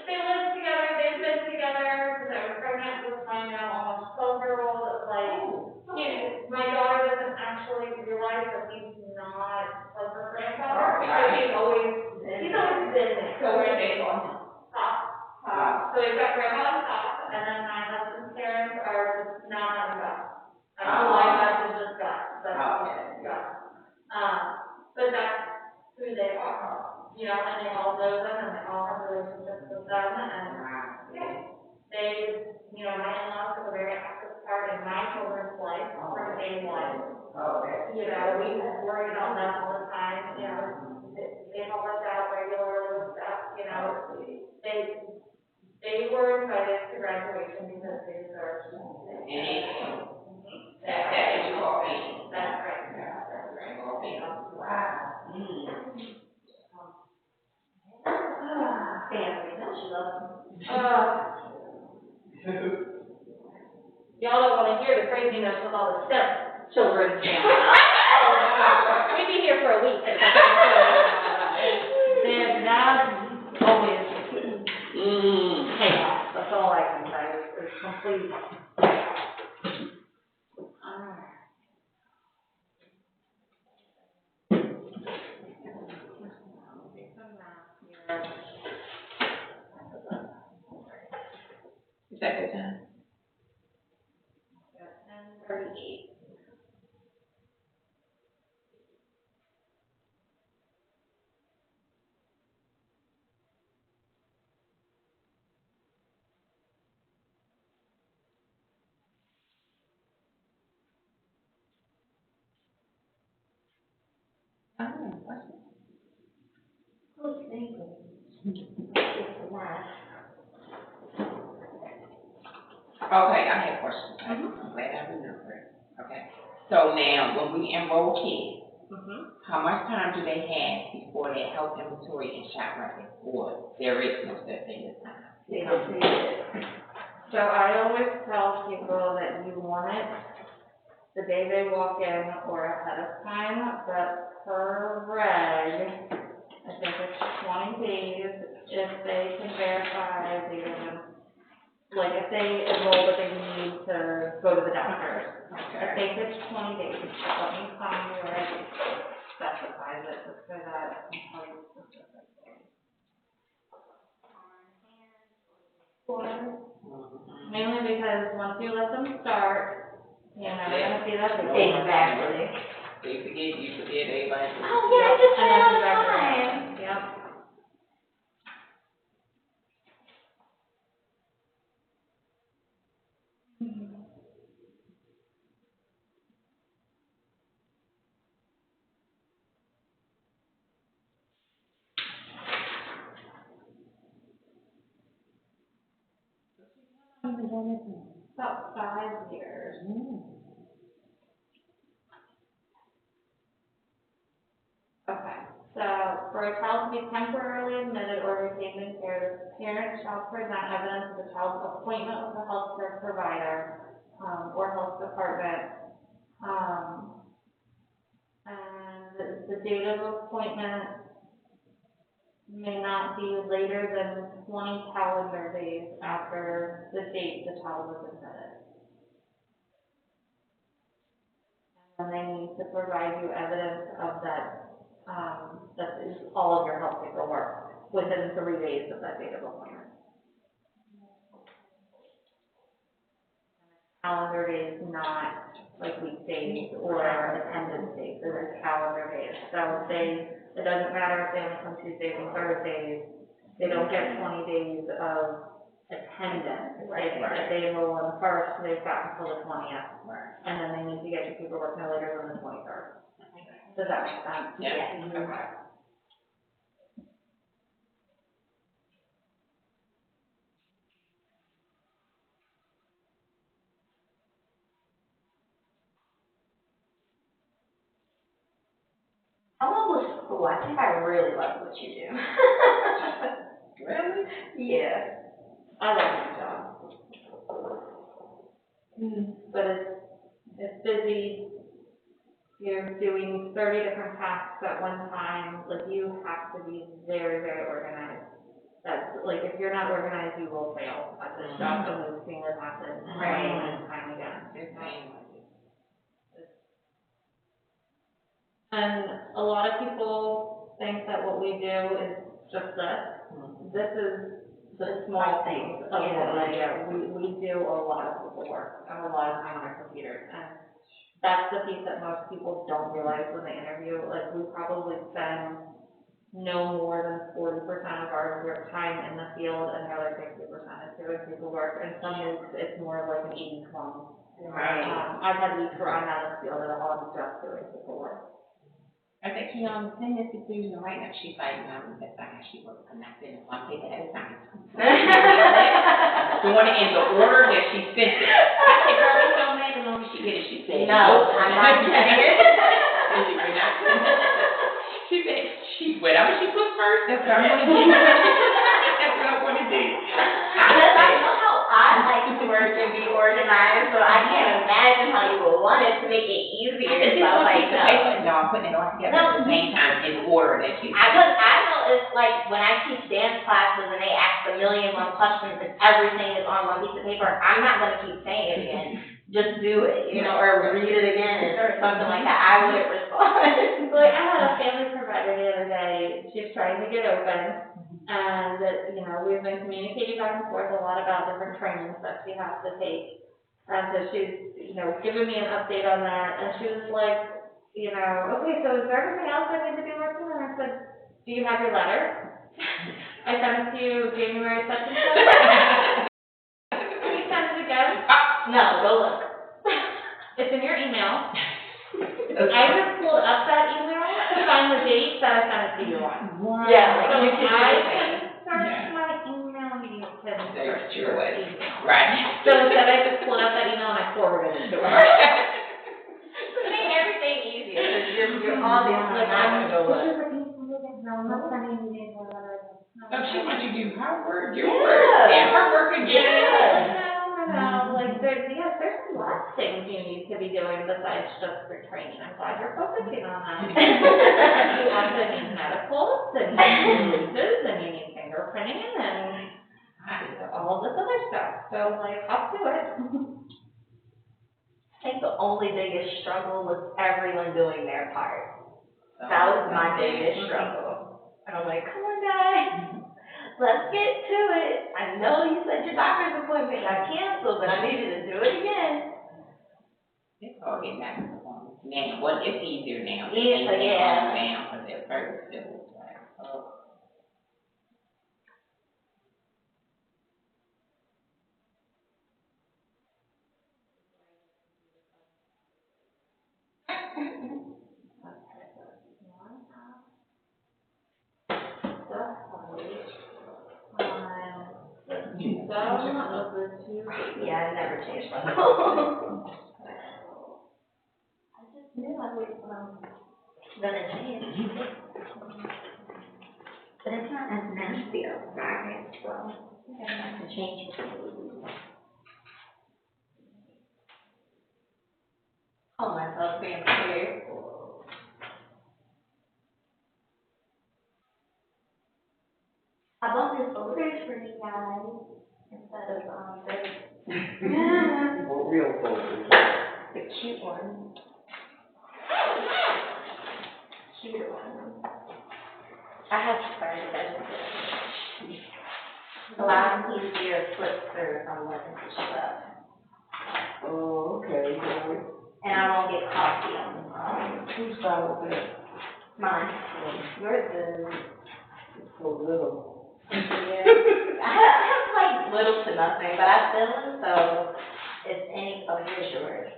They live together, they've been together since I was pregnant with my now almost 12-year-old. Like, you know, my daughter doesn't actually realize that he's not like her grandfather, because he's always been there. So where they from? So we've got grandma on top, and then my husband's parents are just not on Gus. My life is just Gus, but Gus. But that's who they are, you know, and they all know them, and they all have relationships with them, and they, you know, my in-laws have a very active part in my children's life from day one. You know, we worried on them all the time, you know, they help us out regularly with stuff, you know, they were invited to graduation because they deserved it. And that's what you call me. That's right. That's right, okay. Wow. Family, don't you love them? Y'all don't wanna hear the craziness with all the stepchildren. We'd be here for a week. Their dad's always chaos, that's all I can say, it's complete. Is that good time? 10:38. Who's thinking? It's nice. Okay, I have questions. I'm glad I remembered. Okay. So now, when we enroll kids, how much time do they have before their health inventory and shot record? Or there is no such thing as time? So I always tell people that you want it the day they walk in or ahead of time, but per reg, I think it's 20 days if they can verify the, like if they enroll but they need to go to the doctor. I think it's 20 days, let me find where it specifies it, just so that I can tell you specifically. mainly because once you let them start, you're never gonna see that before. Exactly. They forget, you forget, everybody. Oh, yeah, I just And try all that's the exactly time. right. Yep. About 5 years. Okay, so for a child to be temporarily admitted or retained in care, the parent shall present evidence of the child's appointment with a healthcare provider, or health department. And the date of appointment may not be later than 20 calendar days after the date the child was admitted. And they need to provide you evidence of that, that is all of your health paperwork within 3 days of that date of appointment. Calendar days, not like weekdays or attendance days, those are calendar days. So it doesn't matter if they only come Tuesdays and Thursdays, they don't get 20 days of attendance. If they enroll on the 1st, they've got until the 20th. And then they need to get your paperwork no later than the 23rd. Does that make sense? Yeah. Okay. I love this school. I think I really love what you do. Really? Yeah. I like my job. But it's busy. You're doing 30 different tasks at one time. Like, you have to be very, very organized. That's, like, if you're not organized, you will fail at this job, and we've seen it happen time and time again. They're saying like it. And a lot of people think that what we do is just this. This is the small things of what we do. We do a lot of paperwork and a lot of time on our computers. And that's the piece that most people don't realize when they interview. Like, we probably spend no more than 40% of our work time in the field, and the other 60% is doing paperwork. And some weeks it's more like an 80-20. Right. I've had weeks where I'm out of the field and I'm just doing paperwork. I think, you know, the thing is, if you know, right now, she's like, that's not how she works, and that's in one paper at a time. Doing it in the order that she sent it. I said, girl, you know, man, the moment she get it, she said. No, I'm not getting it. She said, whatever she puts first, that's what I'm gonna do. That's what I'm gonna do. Because I know how I like to work and be organized, so I can't imagine how you would want it to make it easier. It's So just like, piece of paper, no, I'm putting it all together at the same time in the order that you. Because I know it's like when I teach dance classes and they ask 1,000,001 questions and everything is on one piece of paper, I'm not gonna keep saying it again. Just do it, you know, or read it again or something like that. I wouldn't respond. Like, I had a family provider the other day, she's trying to get open, and, you know, we've been communicating back and forth a lot about different trainings that she has to take. And so she's, you know, giving me an update on that, and she was like, you know, okay, so is there anything else I need to be working on? I said, do you have your letter? I sent it to you January such and such. Can you send it again? No, go look. It's in your email. I just pulled up that email to find the date that I sent it to you on. Yeah, like So you can do I the can same. search Yeah. my email, you can There's search your your way. email. Right. So instead I just pulled up that email and I forwarded it to her. It made everything easier, because you're obviously not gonna go look. No, I'm not sending you the email. So she wants you to do her work, your Yeah. work, and her work again. No, like, there's a lot of things you need to be doing besides just for training. I'm glad you're focusing on that. You also need medicals, and you need releases, and you need fingerprinting, and all of this other stuff. So, like, up to it. I think the only biggest struggle was everyone doing their part. That was my biggest struggle. And I'm like, come on, guys. let's get to it. I know you said your doctor's appointment got canceled, but I need you to do it again. It's all getting back to the one. Now, well, it's easier now. Yeah, They yeah. calm down, but at first it was like, oh. Yeah, I never changed my goal. I just knew I was, gonna change. But it's not as nasty outside, so I have to change it. Call myself being weird. I bought this orders for you guys instead of, Well, real focus. the cute one. Cute one. I have started vegetables. A lot easier to flip through if I'm letting it shut up. Oh, okay, good. And I won't get coffee on the Who's got that? mine. Yours is. So little. Yeah. I have like little to nothing, but I fill them, so if any, oh, here's yours.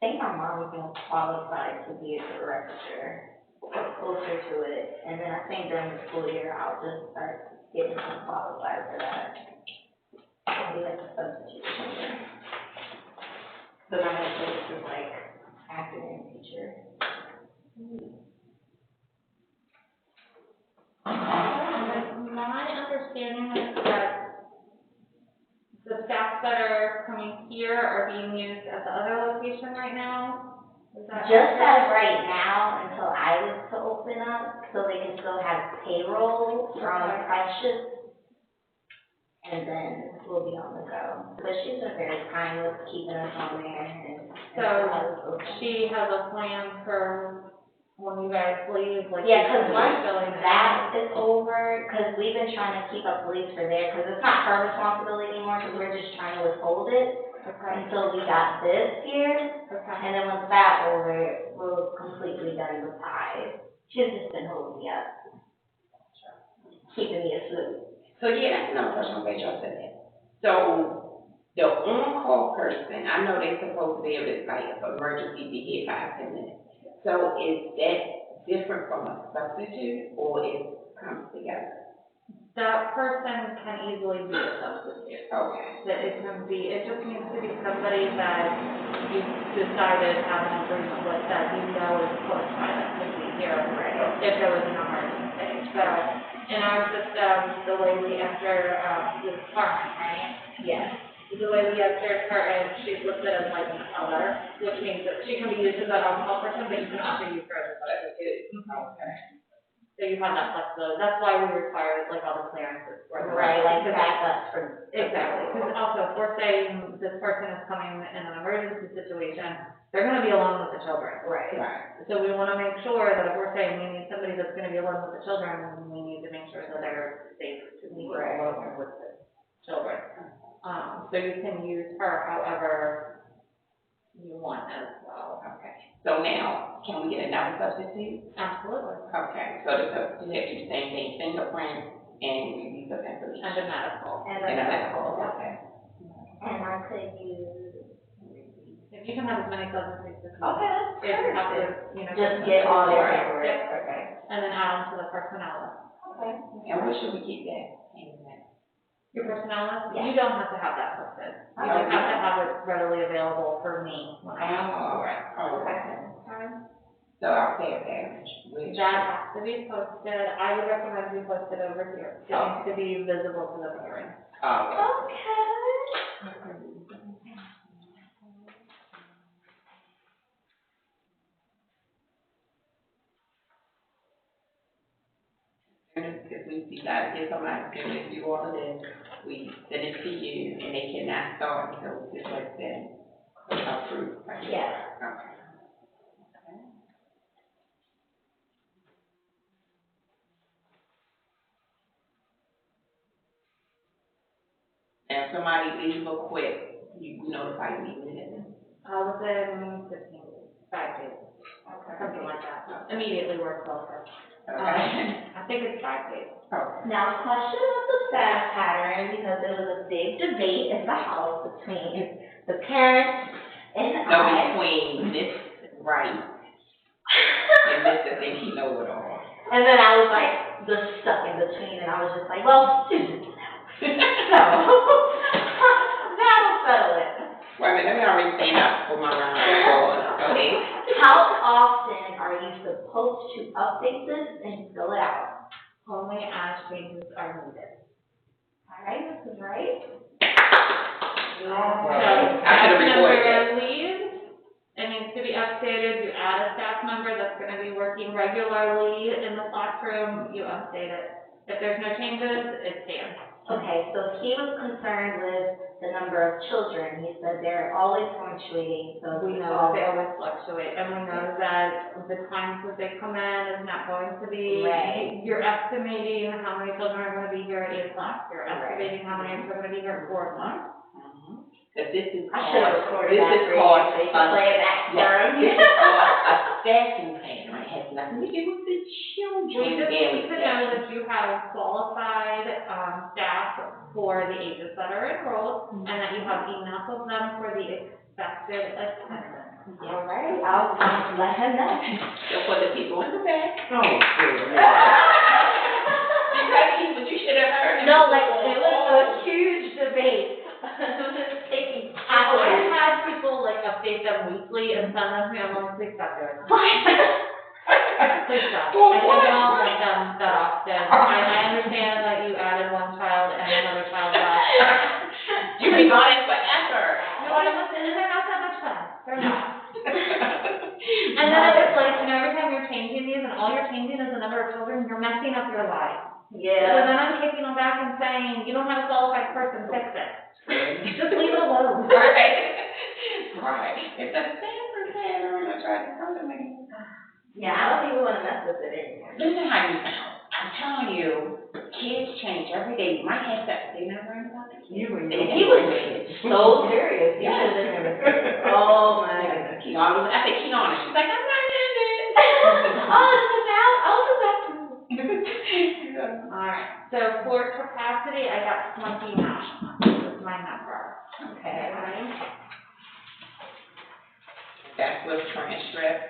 I think my mom's gonna qualify to be a director, or closer to it, and then I think during the school year, I'll just start getting them qualified for that. I'll be like a substitute or something. But my husband is just like academic teacher. My understanding is that the staff that are coming here are being used at the other location right now. Is that Just accurate? as right now, until I was to open up, so they can still have payroll from Okay. Precious. And then we'll be on the go. But she's been very kind with keeping us on there and. She has a plan for when you guys leave, like. Yeah, cause once filling it that is over, cause we've been trying to keep up police for there, cause it's not her responsibility anymore, cause we're just trying to withhold it Okay, until we got this here. okay. And then once that's over, we're completely done with ties. She's just been holding me up. Keeping me asleep. So yeah, that's another question, I'm glad y'all said that. So, the on-call person, I know they're supposed to be able to, like, if emergency be here 5-10 minutes. So is that different from a substitute, or it comes together? That person can easily be a substitute. Okay. That it can be, it just needs to be somebody that you decided to have an agreement with, that you know is close by, that could be here, right, if there was an emergency. So, in our system, the way we enter, this department, right? Yes. The way we enter her, and she's listed as like an other, which means that she can be used as an on-call person, but you can also use her as a substitute. Okay. So you have that flexibility. That's why we require like all the clearances for. Right, like the backups for. Exactly, because also if we're saying this person is coming in an emergency situation, they're gonna be alone with the children. Right. Right. So we wanna make sure that if we're saying we need somebody that's gonna be alone with the children, we need to make sure that they're safe to be Right. alone with the children. So you can use her however you want as well. Okay. So now, can we get another substitute? Absolutely. Okay, so the substitute has to do the same thing, fingerprint and review of information. And a medical. And And a a medical, okay. And I could use. If you can have as many substitutes as you Okay, want. that's If you have to, perfect. you know. Just get all their Right. paperwork. Yep. Okay. And then add them to the personnel list. Okay. And what should we keep that in that? Your personnel list, Yeah. you don't have to have that listed. You Okay. just have to have it readily available for me when I ask for it. Okay. So I'll pay a damage, which. That has to be posted, I would recommend you post it over here. It needs to be visible to the parents. Okay. If we decide to get somebody to do all of this, we send it to you, and they cannot start until it's like that approved, right? Yes. Okay. And if somebody leave or quit, you notify me immediately. Within 5 days, something like that. Immediately works well for us. Okay. I think it's 5 days. Okay. Now, question of the fact pattern, because there was a big debate in the house between the parents and No, I. between Miss Right and Mr. Think he know it all. And then I was like, just stuck in between, and I was just like, well, Susan can help. So, that'll settle it. Wait a minute, let me already stand up for my round of applause. Go ahead. How often are you supposed to update this and fill it out? Only as changes are needed. All right, this is right. So, I staff should have recorded member leaves, it needs to be updated, you add a staff member that's gonna be working regularly in the classroom, you update it. If there's no changes, it stands. Okay, so he was concerned with the number of children. He said they're always fluctuating, so We know that they always fluctuate, and we know that the times that they come in is not going to be, Right. you're estimating how many children are gonna be here at 8 o'clock, you're Right. estimating how many are gonna be here at 4 o'clock. Cause this is I should have recorded this that is for you, called so you can play it back for him. This is called a staffing plan, right? It has nothing to do with the children. We just need to know that you have qualified, staff for the ages that are enrolled, and that you have enough of them for the expected attendance. All right, I'll let him know. So for the people in the back. Oh, good. Because you should have heard. No, like, it was a huge debate. It was taking I hours. had people like update them weekly and send them to me, I'm like, please stop doing that. Please stop. Well, I what? don't like them that often. I understand that you added one child and another child left. You've been on it forever. No, I listen, and they're not that much fun. They're not. And then it's like, every time you're changing these and all you're changing is the number of children, you're messing up your life. So Yeah. then I'm kicking them back and saying, you don't have a qualified person, fix it. Just leave it alone. Right. It's a Stanford pattern. I tried to tell them. Yeah, I don't think we wanna mess with it anymore. Listen how you sound. I'm telling you, kids change every day. You might have that. They never learn about the kids. You were He was so serious. He Yes. should have been. Oh, my goodness. Kiana, I said Kiana. She's like, I'm not in it. Oh, it's just out, I'll do that too. Alright, so for capacity, I got 29. This is my number. Okay. That's with transcript.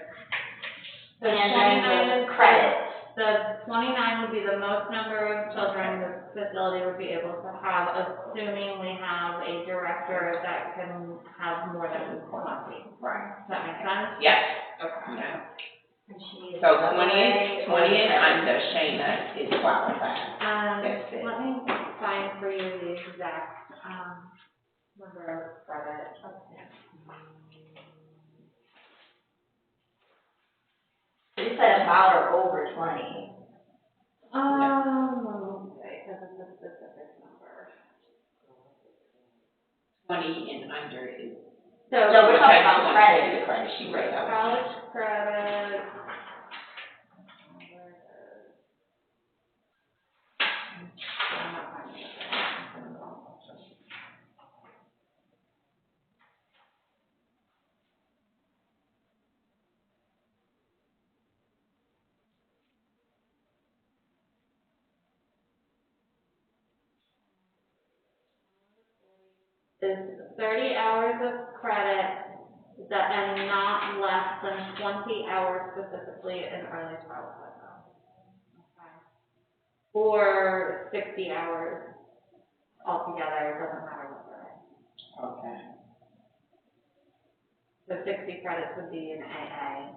So And 29 then is the credit. The 29 would be the most number of children the facility would be able to have, assuming we have a director that can have more than 20. Right. Does that make sense? Yes. Okay. Yeah. And she needs So double 20 A or and credit. under Shayna is qualified. That's it. Let me find for you the exact, number of credit. You said about or over 20. Because it's a specific number. 20 and under is. So. No, we're talking about Okay, credit. the credit she read out. College credit. I'm not finding it. Is 30 hours of credit that, and not less than 20 hours specifically in early childhood. Okay. Or 60 hours altogether, it doesn't matter what they're in. Okay. So 60 credits would be an AA.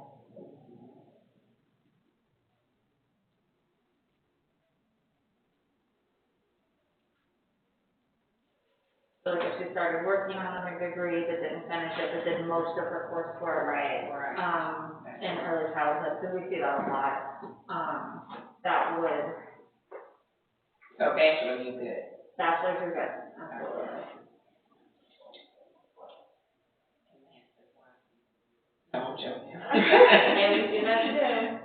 So like if she started working on her degree, but didn't finish it, but did most of her coursework. Right. In early childhood, so we see that a lot. That would, So bachelor, you good. bachelor's are good, absolutely. No, I'm joking. And we see that too.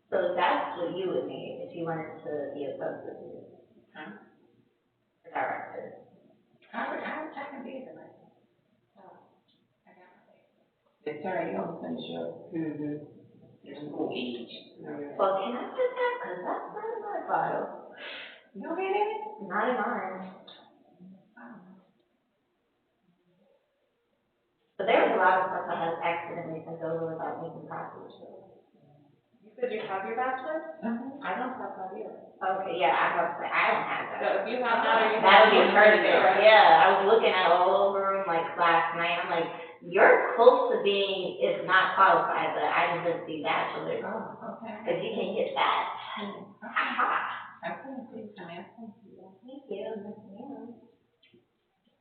So that's what you would need if you wanted to be a substitute. Miss Terry, you want to finish your school age? Well, can I put that, cause that's not in my file. You don't have any? Not in ours. But there was a lot of stuff I had accidentally sent over without making copies, so. You said you have your bachelor's? Uh-huh. I don't have that either. Okay, yeah, I was like, I don't have So that. if you have that or you have. That would be perfect, yeah, I was looking at all over them like last night, I'm like, you're close to being, if not qualified, but I just didn't see bachelor. Oh, okay. If you can get that, aha, Absolutely. thank you.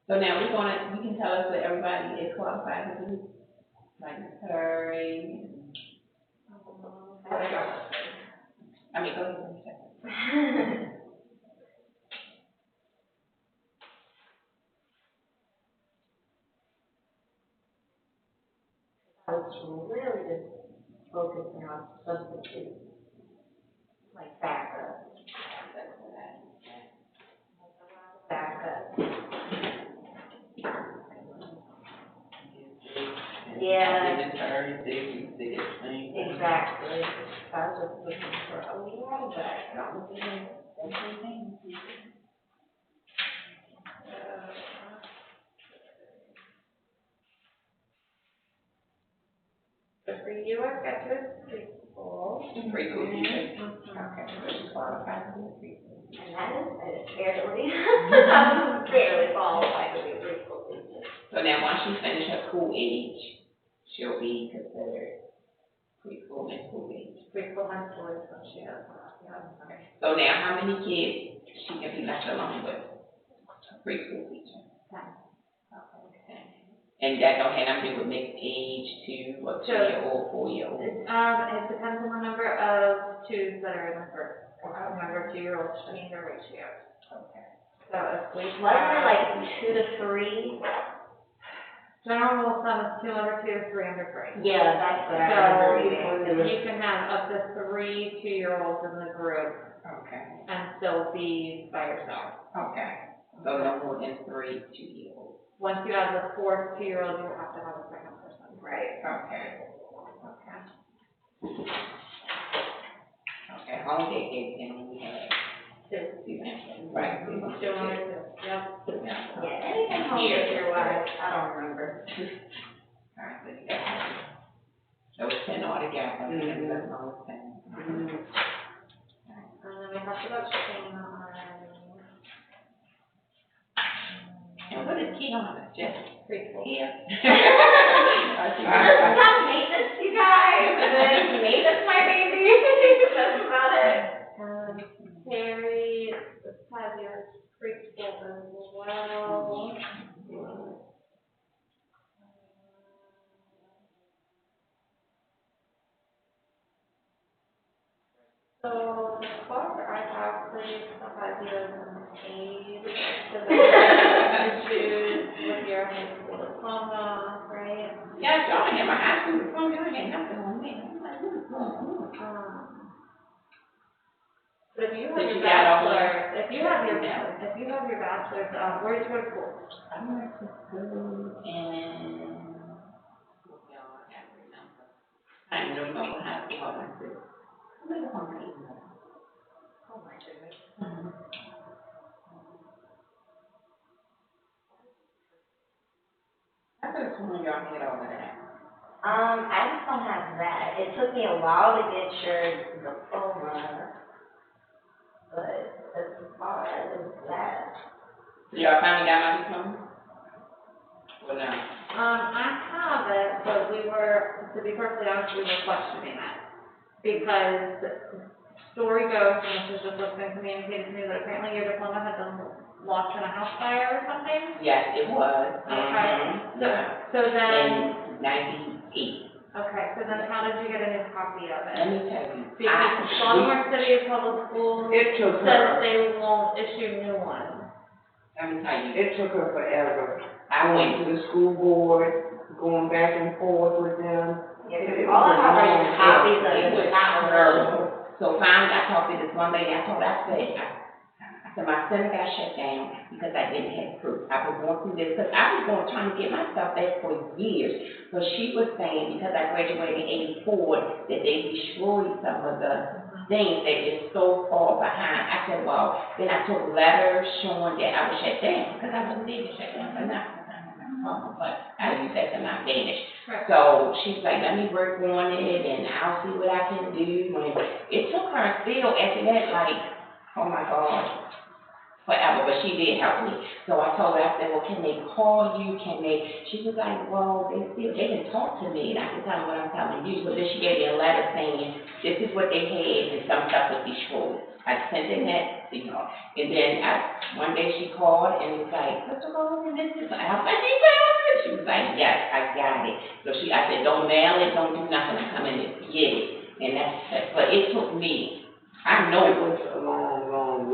So now we can tell us that everybody is qualified to do, like Terry. I mean, go ahead. I was really just focusing on substitute, like backup. Backup. Yeah. Exactly. I was just looking for a lot of backup. So for you, I've got this preschool. Preschool teacher. Okay, so she's qualified to be a preschool. And that is barely, I was barely qualified to be a preschool teacher. So now, once she finishes her school age, she'll be considered preschool and school age. Preschool and school is what she has, yeah. So now, how many kids she can be left alone with? A preschool teacher. Okay. And that don't have nothing to do with mixed age, 2 or 2-year-old, 4-year-old. It depends on the number of twos that are in the group, number of 2-year-olds, I mean, their ratio. Okay. So if we Wasn't it have, like 2 to 3? general rule of thumb is 2 under 2, 3 under 3. Yeah, that's what I remember reading. You can have up to 3 2-year-olds in the group Okay. and still be by yourself. Okay. So no more than 3 2-year-olds. Once you have the 4th 2-year-old, you have to have a second person. Right. Okay. Okay. Okay, home daycare, and we have 2 infants, right? 2 2 under 2, yep. Yeah, anything home daycare wise, I don't remember. Alright, so you got those 10 altogether, and that's all 10. And then we have to go checking on. And what is Keon, just Preschool. here? Just got maintenance, you guys, and then maintenance my baby, that's about it. Terry, has your preschool as well. So the course I have for you still has you as an aide, so then you choose with your high school diploma, right? Yeah, y'all in my high school, y'all ain't nothing on me. I'm like, what is going on? But if you have Did your you get all bachelor's, if you have your bachelor's, where did you go to school? I went to school in, y'all, I can't remember. I don't even remember what high school I went to. I went to Hungary. Oh my goodness. I could have sworn y'all had all of that. I just don't have that. It took me a while to get your diploma, but as far as that. Y'all finally got my diploma? Or no? I have it, but to be perfectly honest, we were questioning it. Because the story goes, and this is just what's been communicated to me, that apparently your diploma had been lost in a house fire or something? Yes, it was. Okay. Yeah. So then, In 98. okay, so then how did you get a new copy of Let it? me tell you. Because Baltimore City Public Schools It took says her, they won't issue new ones. Let me tell you. it took her forever. I Going went to the school board, going back and forth with them. Yeah, all I have are just copies of It was it, not terrible. So finally, I talked to this one lady, I told her, I said, I So my center got shut down because I didn't have proof. I was going through this, because I was trying to get myself back for years. So she was saying, because I graduated in '84, that they destroyed some of the things that is so far behind. I said, well, then I took letters showing that I was shut down, because I wasn't even shut down for nothing. But I use that to my advantage. Right. So she's like, let me work on it, and I'll see what I can do. And it took her still after that, like, oh my God, forever, but she did help me. So I told her, I said, well, can they call you? She was like, well, they can talk to me, and I can tell them what I'm telling you. So then she gave me a letter saying, this is what they had, and some stuff was destroyed. I sent in that, and then one day she called and was like, what's wrong with this? I was like, you found it? She was like, yes, I got it. So I said, don't mail it, don't do nothing, come in and get it. And but it took me, I know It was a long,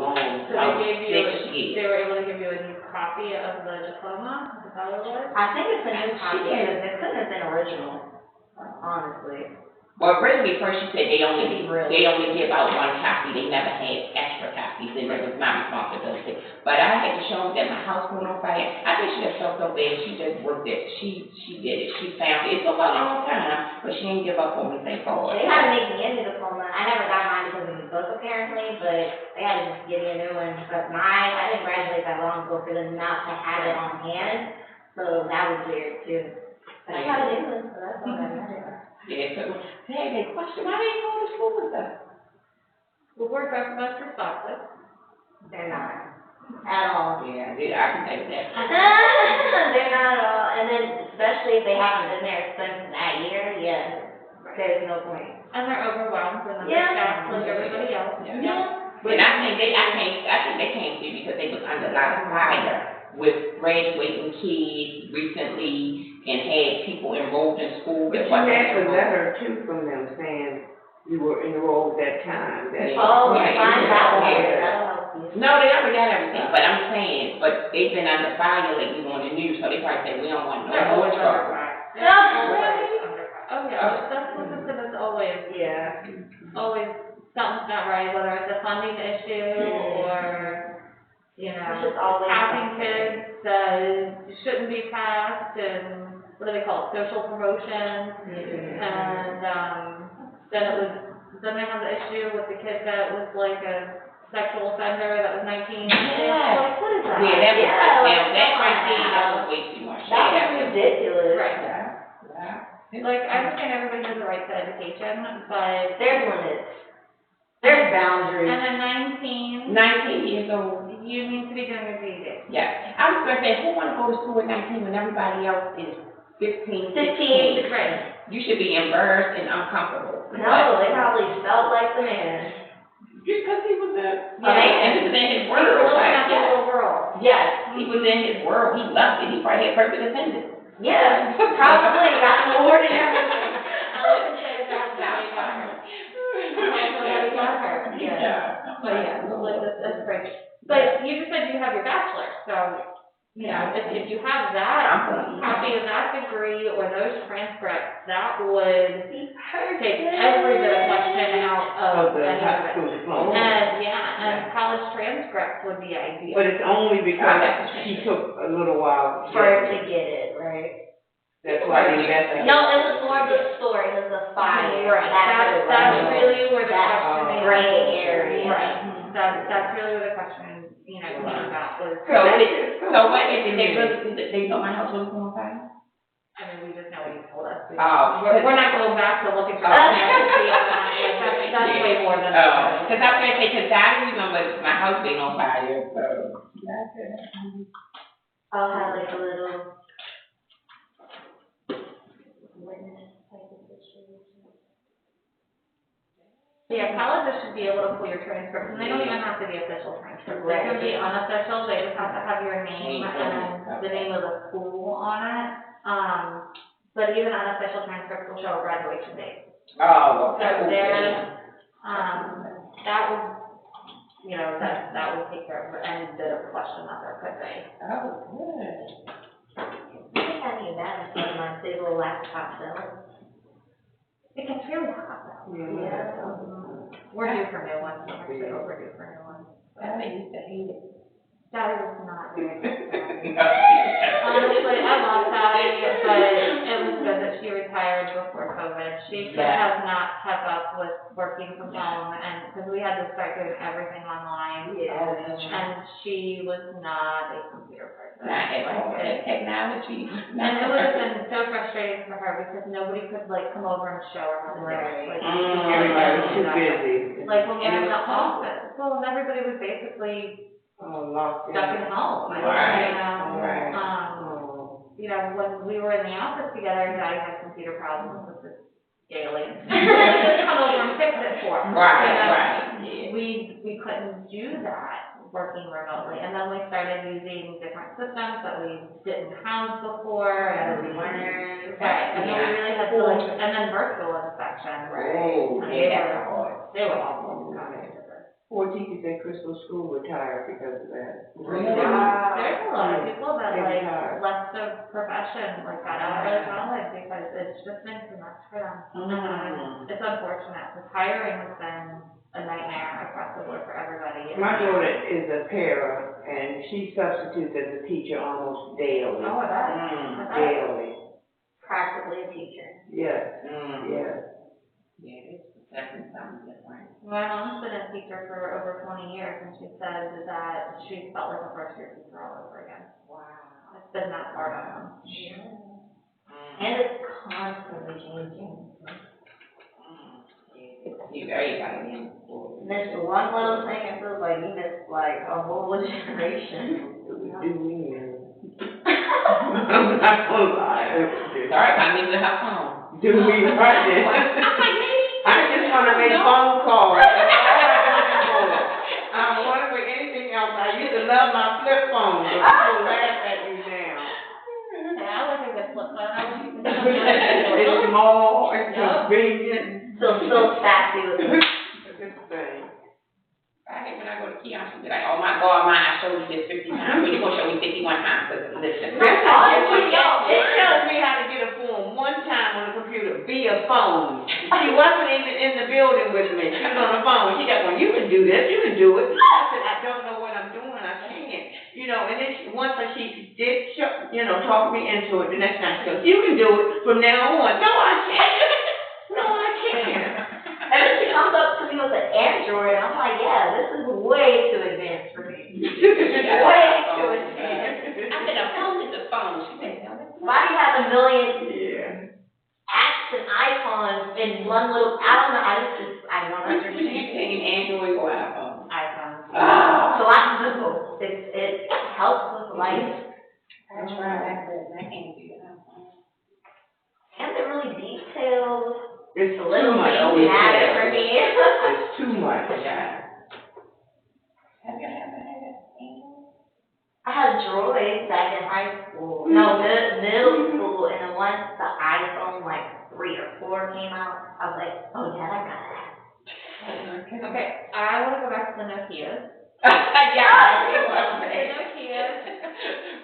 So they gave you, 6 years. they were able to give you a new copy of the diploma, is that what it was? I think it's a new copy, She did. because it couldn't have been original, honestly. Well, originally, first she said they only give out one copy, they never had extra copies, and that was my responsibility. But I had to show them that my house went on fire. I think she just felt so bad, she just worked it, she did it, she found it. It took a long time, but she didn't give up on me, thank God. They had to make me a new diploma. I never got mine because of the book apparently, but they had to just give me a new one. But I didn't graduate that long ago for them not to have it on hand, so that was weird too. But I got a new one, so that's all that matters. Yeah, so, hey, they question, why they ain't going to school with us? The board are most responsive. They're not at all. Yeah, I can take that. They're not at all, and then especially if they haven't been there since that year, yeah, there's no point. And they're overwhelmed and Yeah. understaffed like everybody else. Yeah. And I think they came through because they was under a lot of fire with graduating kids recently and had people enrolled in school But that you wasn't had a enrolled. letter too from them saying you were enrolled that time. That's Oh, Right. find out, Yeah. that'll help you. No, they already got everything, but I'm saying, but they've been under fire lately on the news, so they probably say, we don't want no They're more always trouble. underclass. No, Always underclass. Oh, yeah, that's what the is always, Yeah. always something's not right, whether it's a funding issue or, you know, It's just always passing something. kids that shouldn't be passed and what do they call it, social promotion. And, then they have the issue with the kid that was like a sexual offender that was 19. Yeah. Like, what is that? Yeah, that was, Yeah, like, that come right on there, now. that was way too much. That Yeah, was ridiculous. Right. Yeah. Like, I understand everybody has a right to education, but, There's limits. There's boundaries. and at 19, 19 years old. you need to be doing your GED. Yeah, I was gonna say, who wanna go to school at 19 when everybody else is 15, 16? Right. You should be embarrassed and uncomfortable. No, they probably felt like the man. Because he was a, Yeah. and he was in his He was world, looking like, at the yeah. little girl. Yes. He was in his world, he loved it, he probably had perfect attendance. Yeah, probably got an award and everything. I wouldn't say that. Yeah. But yeah, like, that's great. But you just said you have your bachelor, so, you know, if you have that, I'm going. copy of that degree or those transcripts, that would Perfect. take every bit of question out of of the any high of it. school diploma. And college transcripts would be ideal. But it's only because she took a little while to For her get to it. get it, right? That's why they invested. No, it was more of the story, it was the fire. Right, That's what it that's was. really where the That question is. gray area. Right, that's really where the question, you know, came about was, So what, did they know my house was on fire? I mean, we just know what you told us. Oh. We're not going back to look at your, to see if that's way more than. Oh, cause I was gonna say, cause I remember my house being on fire, so. I'll have like a little witness type of situation. Yeah, colleges should be able to pull your transcripts, and they don't even have to be official transcripts. They can be unofficial, they just have to have your name and the name of the school on it. But even unofficial transcripts will show a graduation date. Oh, So okay. there, that would, you know, that would take care of any bit of question that there could be. Oh, good. I think I need that instead of my big old laptop though. It gets really hot though. Yeah. We're due for new ones, I'm actually overdue for new ones. Well, I used to hate it. Daddy was not very good. Honestly, I love Daddy, but it was good that she retired before COVID. She could have not kept up with working from home, and, because we had to start doing everything online. And she was not a computer person. Not at all, that technology. And it would have been so frustrating for her, because nobody could, like, come over and show her how to do it. Like, Everybody was too busy. like, when we And were in it the was home. office, well, and everybody was basically Locked in. stuck at home. Right, You know, right. you know, when we were in the office together, Daddy had computer problems with this alien. Just come over and fix it for him. Right, You know? right, yeah. We couldn't do that working remotely, and then we started using different systems that we didn't have before, and we learned. Right, and then we really had to like, and then virtual inspection. Oh, And yeah. they were awful. Four teachers at Crystal School retired because of that. Really? Wow. There's a lot of people that They like retired. left the profession, like got out early college because it's just been too much for them. It's unfortunate, because hiring has been a nightmare across the board for everybody. My daughter is a para, and she substitutes as a teacher almost daily. Oh, I bet. I bet. Daily. Practically a teacher. Yes, yes. Yeah, it's definitely something different. My mom's been a teacher for over 20 years, and she said that she felt like a first-year teacher all over again. Wow. It's been that hard on them. And it's constantly changing. you very gotta be in school. Miss one little thing, it feels like you missed like a whole generation. I'm not gonna lie. Sorry, I need to have phone. Do we right there? I just wanna make phone calls. I don't wanna do anything else. I used to love my flip phone, but people laugh at me now. Yeah, I wish I could flip phone. I wish you could. It's small, it's convenient. So sassy with it. This thing. I hate when I go to kiosk and be like, oh my God, mine, I showed you this 50 times, but you're gonna show me 51 times, but listen. It showed me how to get a form one time on the computer via phone. She wasn't even in the building with me. She was on the phone. She got, well, you can do this, you can do it. I said, I don't know what I'm doing, I can't. You know, and then once she did, talk me into it, the next time she goes, you can do it from now on. No, I can't. No, I can't. And then she comes up to me with an Android, and I'm like, yeah, this is way too advanced for me. Way too advanced. I said, a phone is a phone. She said, no, that's Why do you have a million Yeah. apps and icons in one little, I don't know, I don't Which you understand. saying, Android or iPhone? iPhone. Ah. So I Google, it helps with life, I tried, I said, I can't do that. and they're really detailed. It's The too little much. things you have it for me. It's too much. Yeah. Have you ever had an Android? I had Droid back in high school, no, middle school, and then once the iPhone like 3 or 4 came out, I was like, oh yeah, I got that. Okay, I wanna go back to the Nokias. Yeah. The Nokias.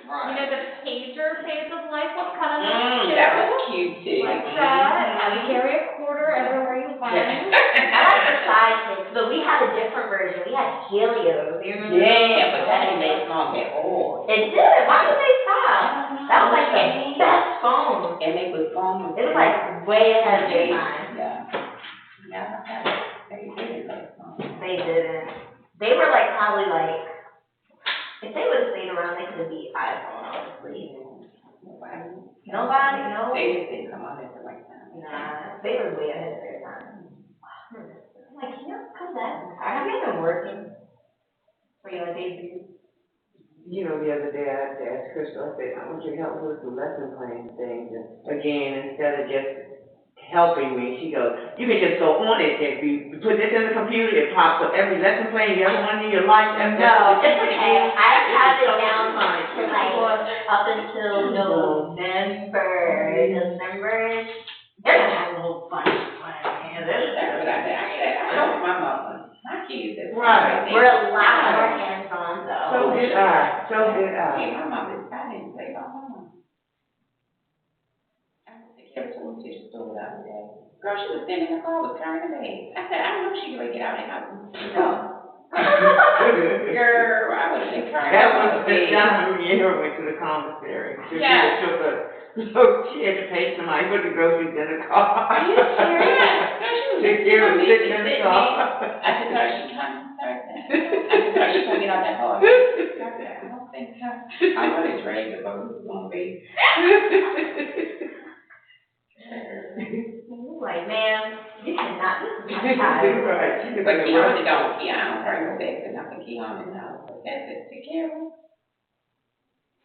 You know, the pager phase of life was kind of nice too. That was cute too. Like that, I would carry a quarter everywhere you went. I like the sidekicks, but we had a different version, we had Helios, you remember? Yeah, but that didn't make long at all. It did, why did they stop? That was like the best phone. And they was gone. It was like way ahead of their time. Yeah. Yeah, they didn't make long. They didn't. They were like probably like, if they would have stayed around, they could be iPhone, honestly. Nobody, no. They just didn't come out at the right time. Nah, they were way ahead of their time. I'm like, come back. Have you been working? For your debut? You know, the other day I asked Crystal, I said, I want you to help me with the lesson plan things. And again, instead of just helping me, she goes, you can just go on it. If you put this in the computer, it pops up every lesson plan, you ever one in your life. No, it's okay. I have it down to like up until November. December, they're gonna have a whole bunch of fun. That's what I did. I helped my mother. My kids is. Right. We're a lot more hands-on though. So did I. Hey, my mother, I didn't play my mom. I was taking her to the store the other day. Girl, she was sitting in the car with her and the baby. I said, I don't know if she could get out and help me. No. Girl, I would have been crying. That was the time we ever went to the commissary. Yeah. She had to pay somebody for the groceries in the car. Are you serious? The kid was sitting in the car. I said, "Girl, she coming Thursday." I said, "Girl, she gonna get out that car." I said, "I don't think so. I really dragged the boat. It's gonna be." Like, man, you cannot, this is my child. Right. She But Keon don't, I don't bring no bags or nothing. Keon no. That's it, take care of him.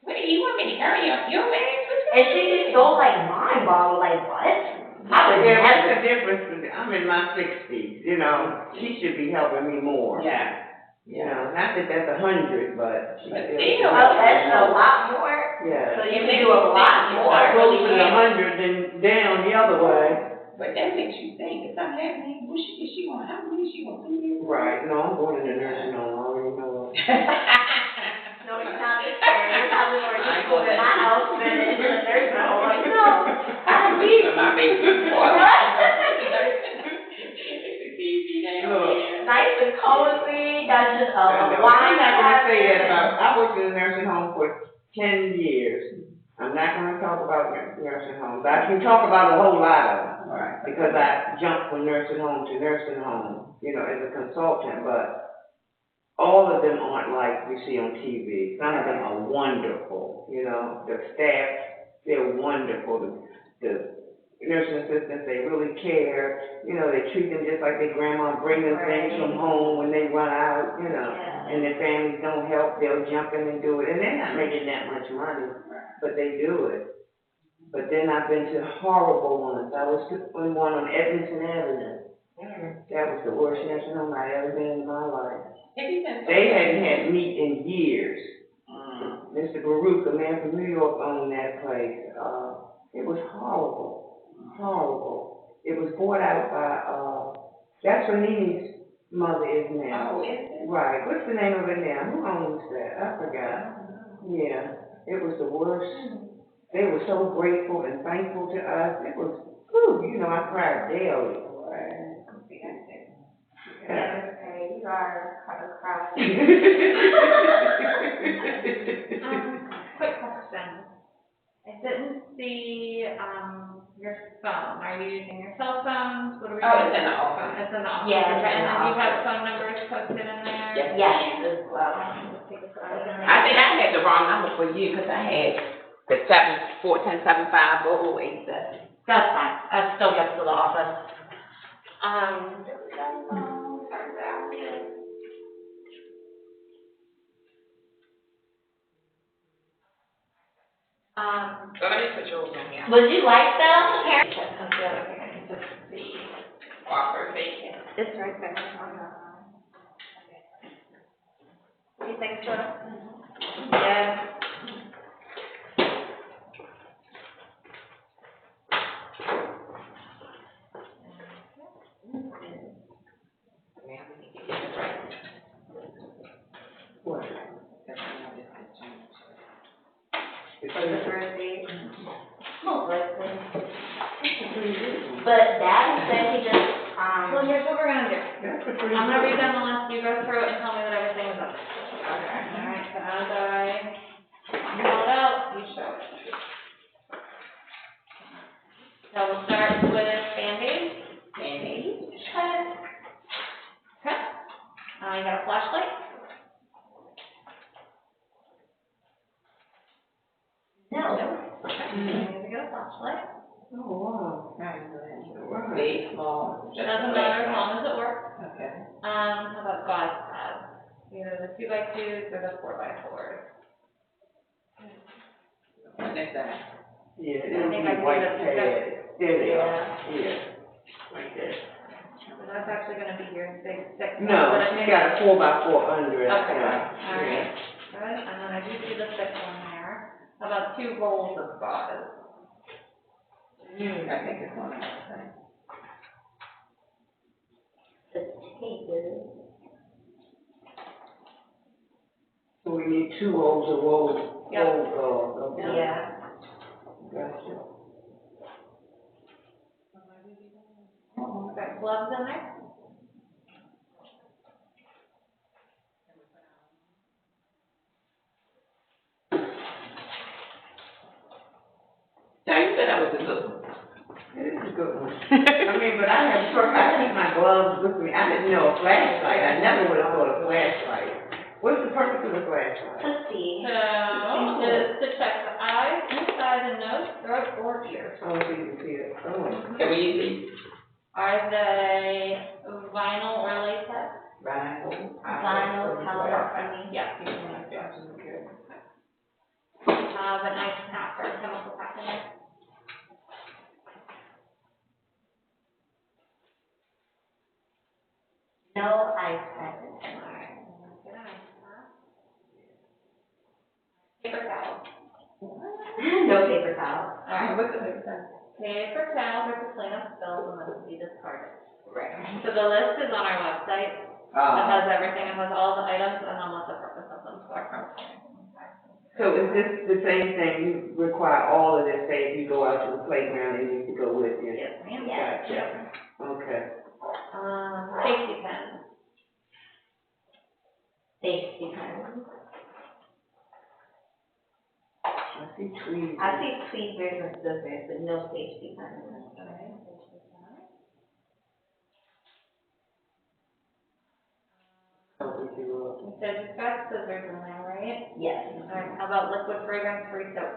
What, you want me to carry your bags? And she just so like mind-boggled, like, what? I would Yeah, what's never. the difference? I'm in my sixties, you know, she should be helping me more. Yeah. You know, not that that's 100, but she But still. still. Oh, that's a lot more. Yeah. So you can do a lot more. I closer to 100 than down the other way. But that makes you think, if something happening, what is she gonna, how many is she gonna do? Right, no, I'm going in the nursing home, I already know. No, you're not this fair. You're probably more useful in my house than in the nursing home. Like, no, I need. My baby boy. Nice and cozy, got just a I'm wine. not gonna say that about, I worked in a nursing home for 10 years. I'm not gonna talk about nursing homes. I can talk about a whole lot of them. Right. Because I jumped from nursing home to nursing home, you know, as a consultant, but all of them aren't like you see on TV. Some of them are wonderful, you know, the staff, they're wonderful. The nursing assistants, they really care, you know, they treat them just like their grandma, bring them things from home when they run out, you know, and their families don't help, they'll jump in and do it, and they're not making that much money, but they do it. But then I've been to horrible ones. I was in one on Edmondson Avenue. That was the worst nursing home I've ever been in my life. They hadn't had meat in years. Mr. Baruch, a man from New York, owned that place. It was horrible, horrible. It was bought out by, that's where Nini's mother is now. Oh, is it? Right, what's the name of it now? Who owns that? I forgot. Yeah, it was the worst. They were so grateful and thankful to us. It was, whew, you know, I cried daily. Yeah. Okay, you are kind of crowd. Quick question. I didn't see, your phone. Are you using your cell phone? What are we doing? Oh, it's in the office. It's in the office. Yeah, it's in Okay, and the then you have office. phone numbers posted in there? Yes. Yes, as well. Let's take a photo. I think I had the wrong number for you, because I had the 7417508. That's fine. I still get to the office. So let me put yours on here. Would you like them? Here. Offer vacant. It's right there. You think so? Yeah. What? For the first date. Most likely. But Dad said he just, Well, here's what we're gonna do. That's a pretty I'm gonna read good them the list, you go through it and tell me that everything is up. Okay. Alright, so as I fill it out, you show it. So we'll start with Band-Aid. Band-Aid. Okay. You got a flashlight? no. You need to get a flashlight. Oh, wow. Right. Right. Big, small. It doesn't matter as long as it works. Okay. How about gauze pads? Either the 2x2s or the 4x4s. What is that? Yeah, I it'll think be I can white do the pad. There they are. Yeah. Yeah. Like that. That's actually gonna be your big stick. No, she got a 4x4 under it. Okay, yeah. alright, good, and then I do see the thick one there. How about 2 rolls of gauze? I think it's one of those. The tape is. So we need 2 rolls of roll, Yep. okay. Yeah. Gotcha. Got gloves in there? is a good one. It is a good one. I mean, but I keep my gloves with me. I didn't know a flashlight. I never would have thought a flashlight. What's the purpose of the flashlight? Let's see. So, to check the eyes, inside the nose, throat, or ears. Oh, so you can see it. Oh. Can we use these? Are they vinyl or latex? Vinyl. Vinyl, powder, Yes, you can use those. Okay. Have a nice cap or chemical cap in it. no ice pack. Alright, good ice cap. Paper towel. No paper towel. Alright, what's the paper towel? Paper towels are to clean up spills and then to be discarded. Right. So the list is on our website. It has everything, it has all the items and then what the purpose of them for. So is this the same thing, you require all of this, say if you go out to the playground, it needs to go with you? Yes, ma'am. Gotcha. Okay. Safety pins. Safety pins. I see tweezers. I see tweezers and scissors, but no safety pins. You said you've got scissors in there, right? Yes. Alright, how about liquid fragrance-free soap?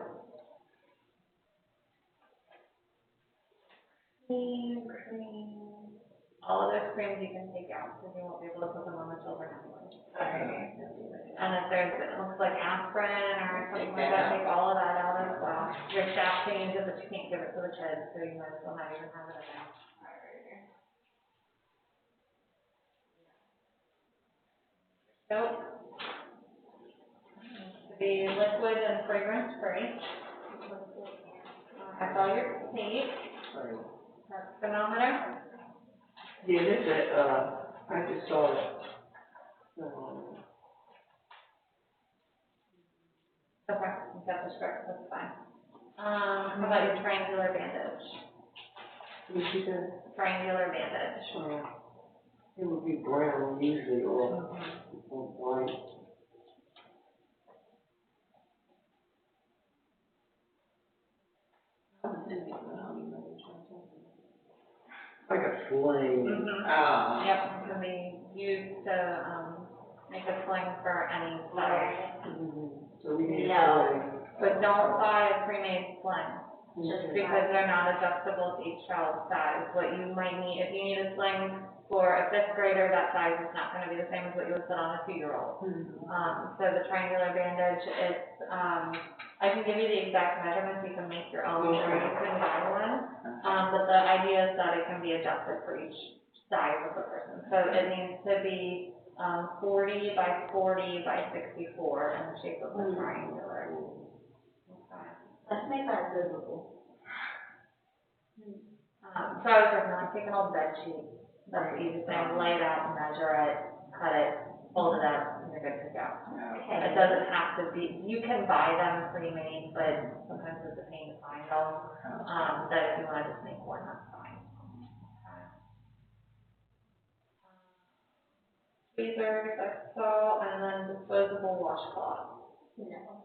Cream. All of those creams you can take out, because you won't be able to put them on the children anyway. And if there's, it looks like aspirin or something like that, take all of that out as well. Your staff can use it, but you can't give it to the kids, so you might as well not even have it in there. Soap. To be liquid and fragrance free. That's all your tape. That's thermometer. Yeah, this is, I just saw it. Okay, you got the script, that's fine. How about your triangular bandage? What you said? Triangular bandage. It would be brown usually, or white. Like a sling. Yep, it can be used to, make a sling for any size. So we need. No. But don't buy a pre-made sling, just because they're not adjustable to each child's size. What you might need, if you need a sling for a fifth grader, that size is not gonna be the same as what you would put on a 2-year-old. So the triangular bandage, it's, I can give you the exact measurements, you can make your own, or you can buy one. But the idea is that it can be adjusted for each size of the person. So it needs to be, 40 by 40 by 64 in the shape of the triangular. Okay. Let's make that visible. So I was recommending, take an old bed sheet, that's the easiest thing, lay it out, measure it, cut it, fold it up, and you're good to go. Okay. It doesn't have to be, you can buy them pre-made, but sometimes it's a pain to find them, that if you wanna just make one, that's fine. Tweezers, Lysol, and then disposable washcloth. No.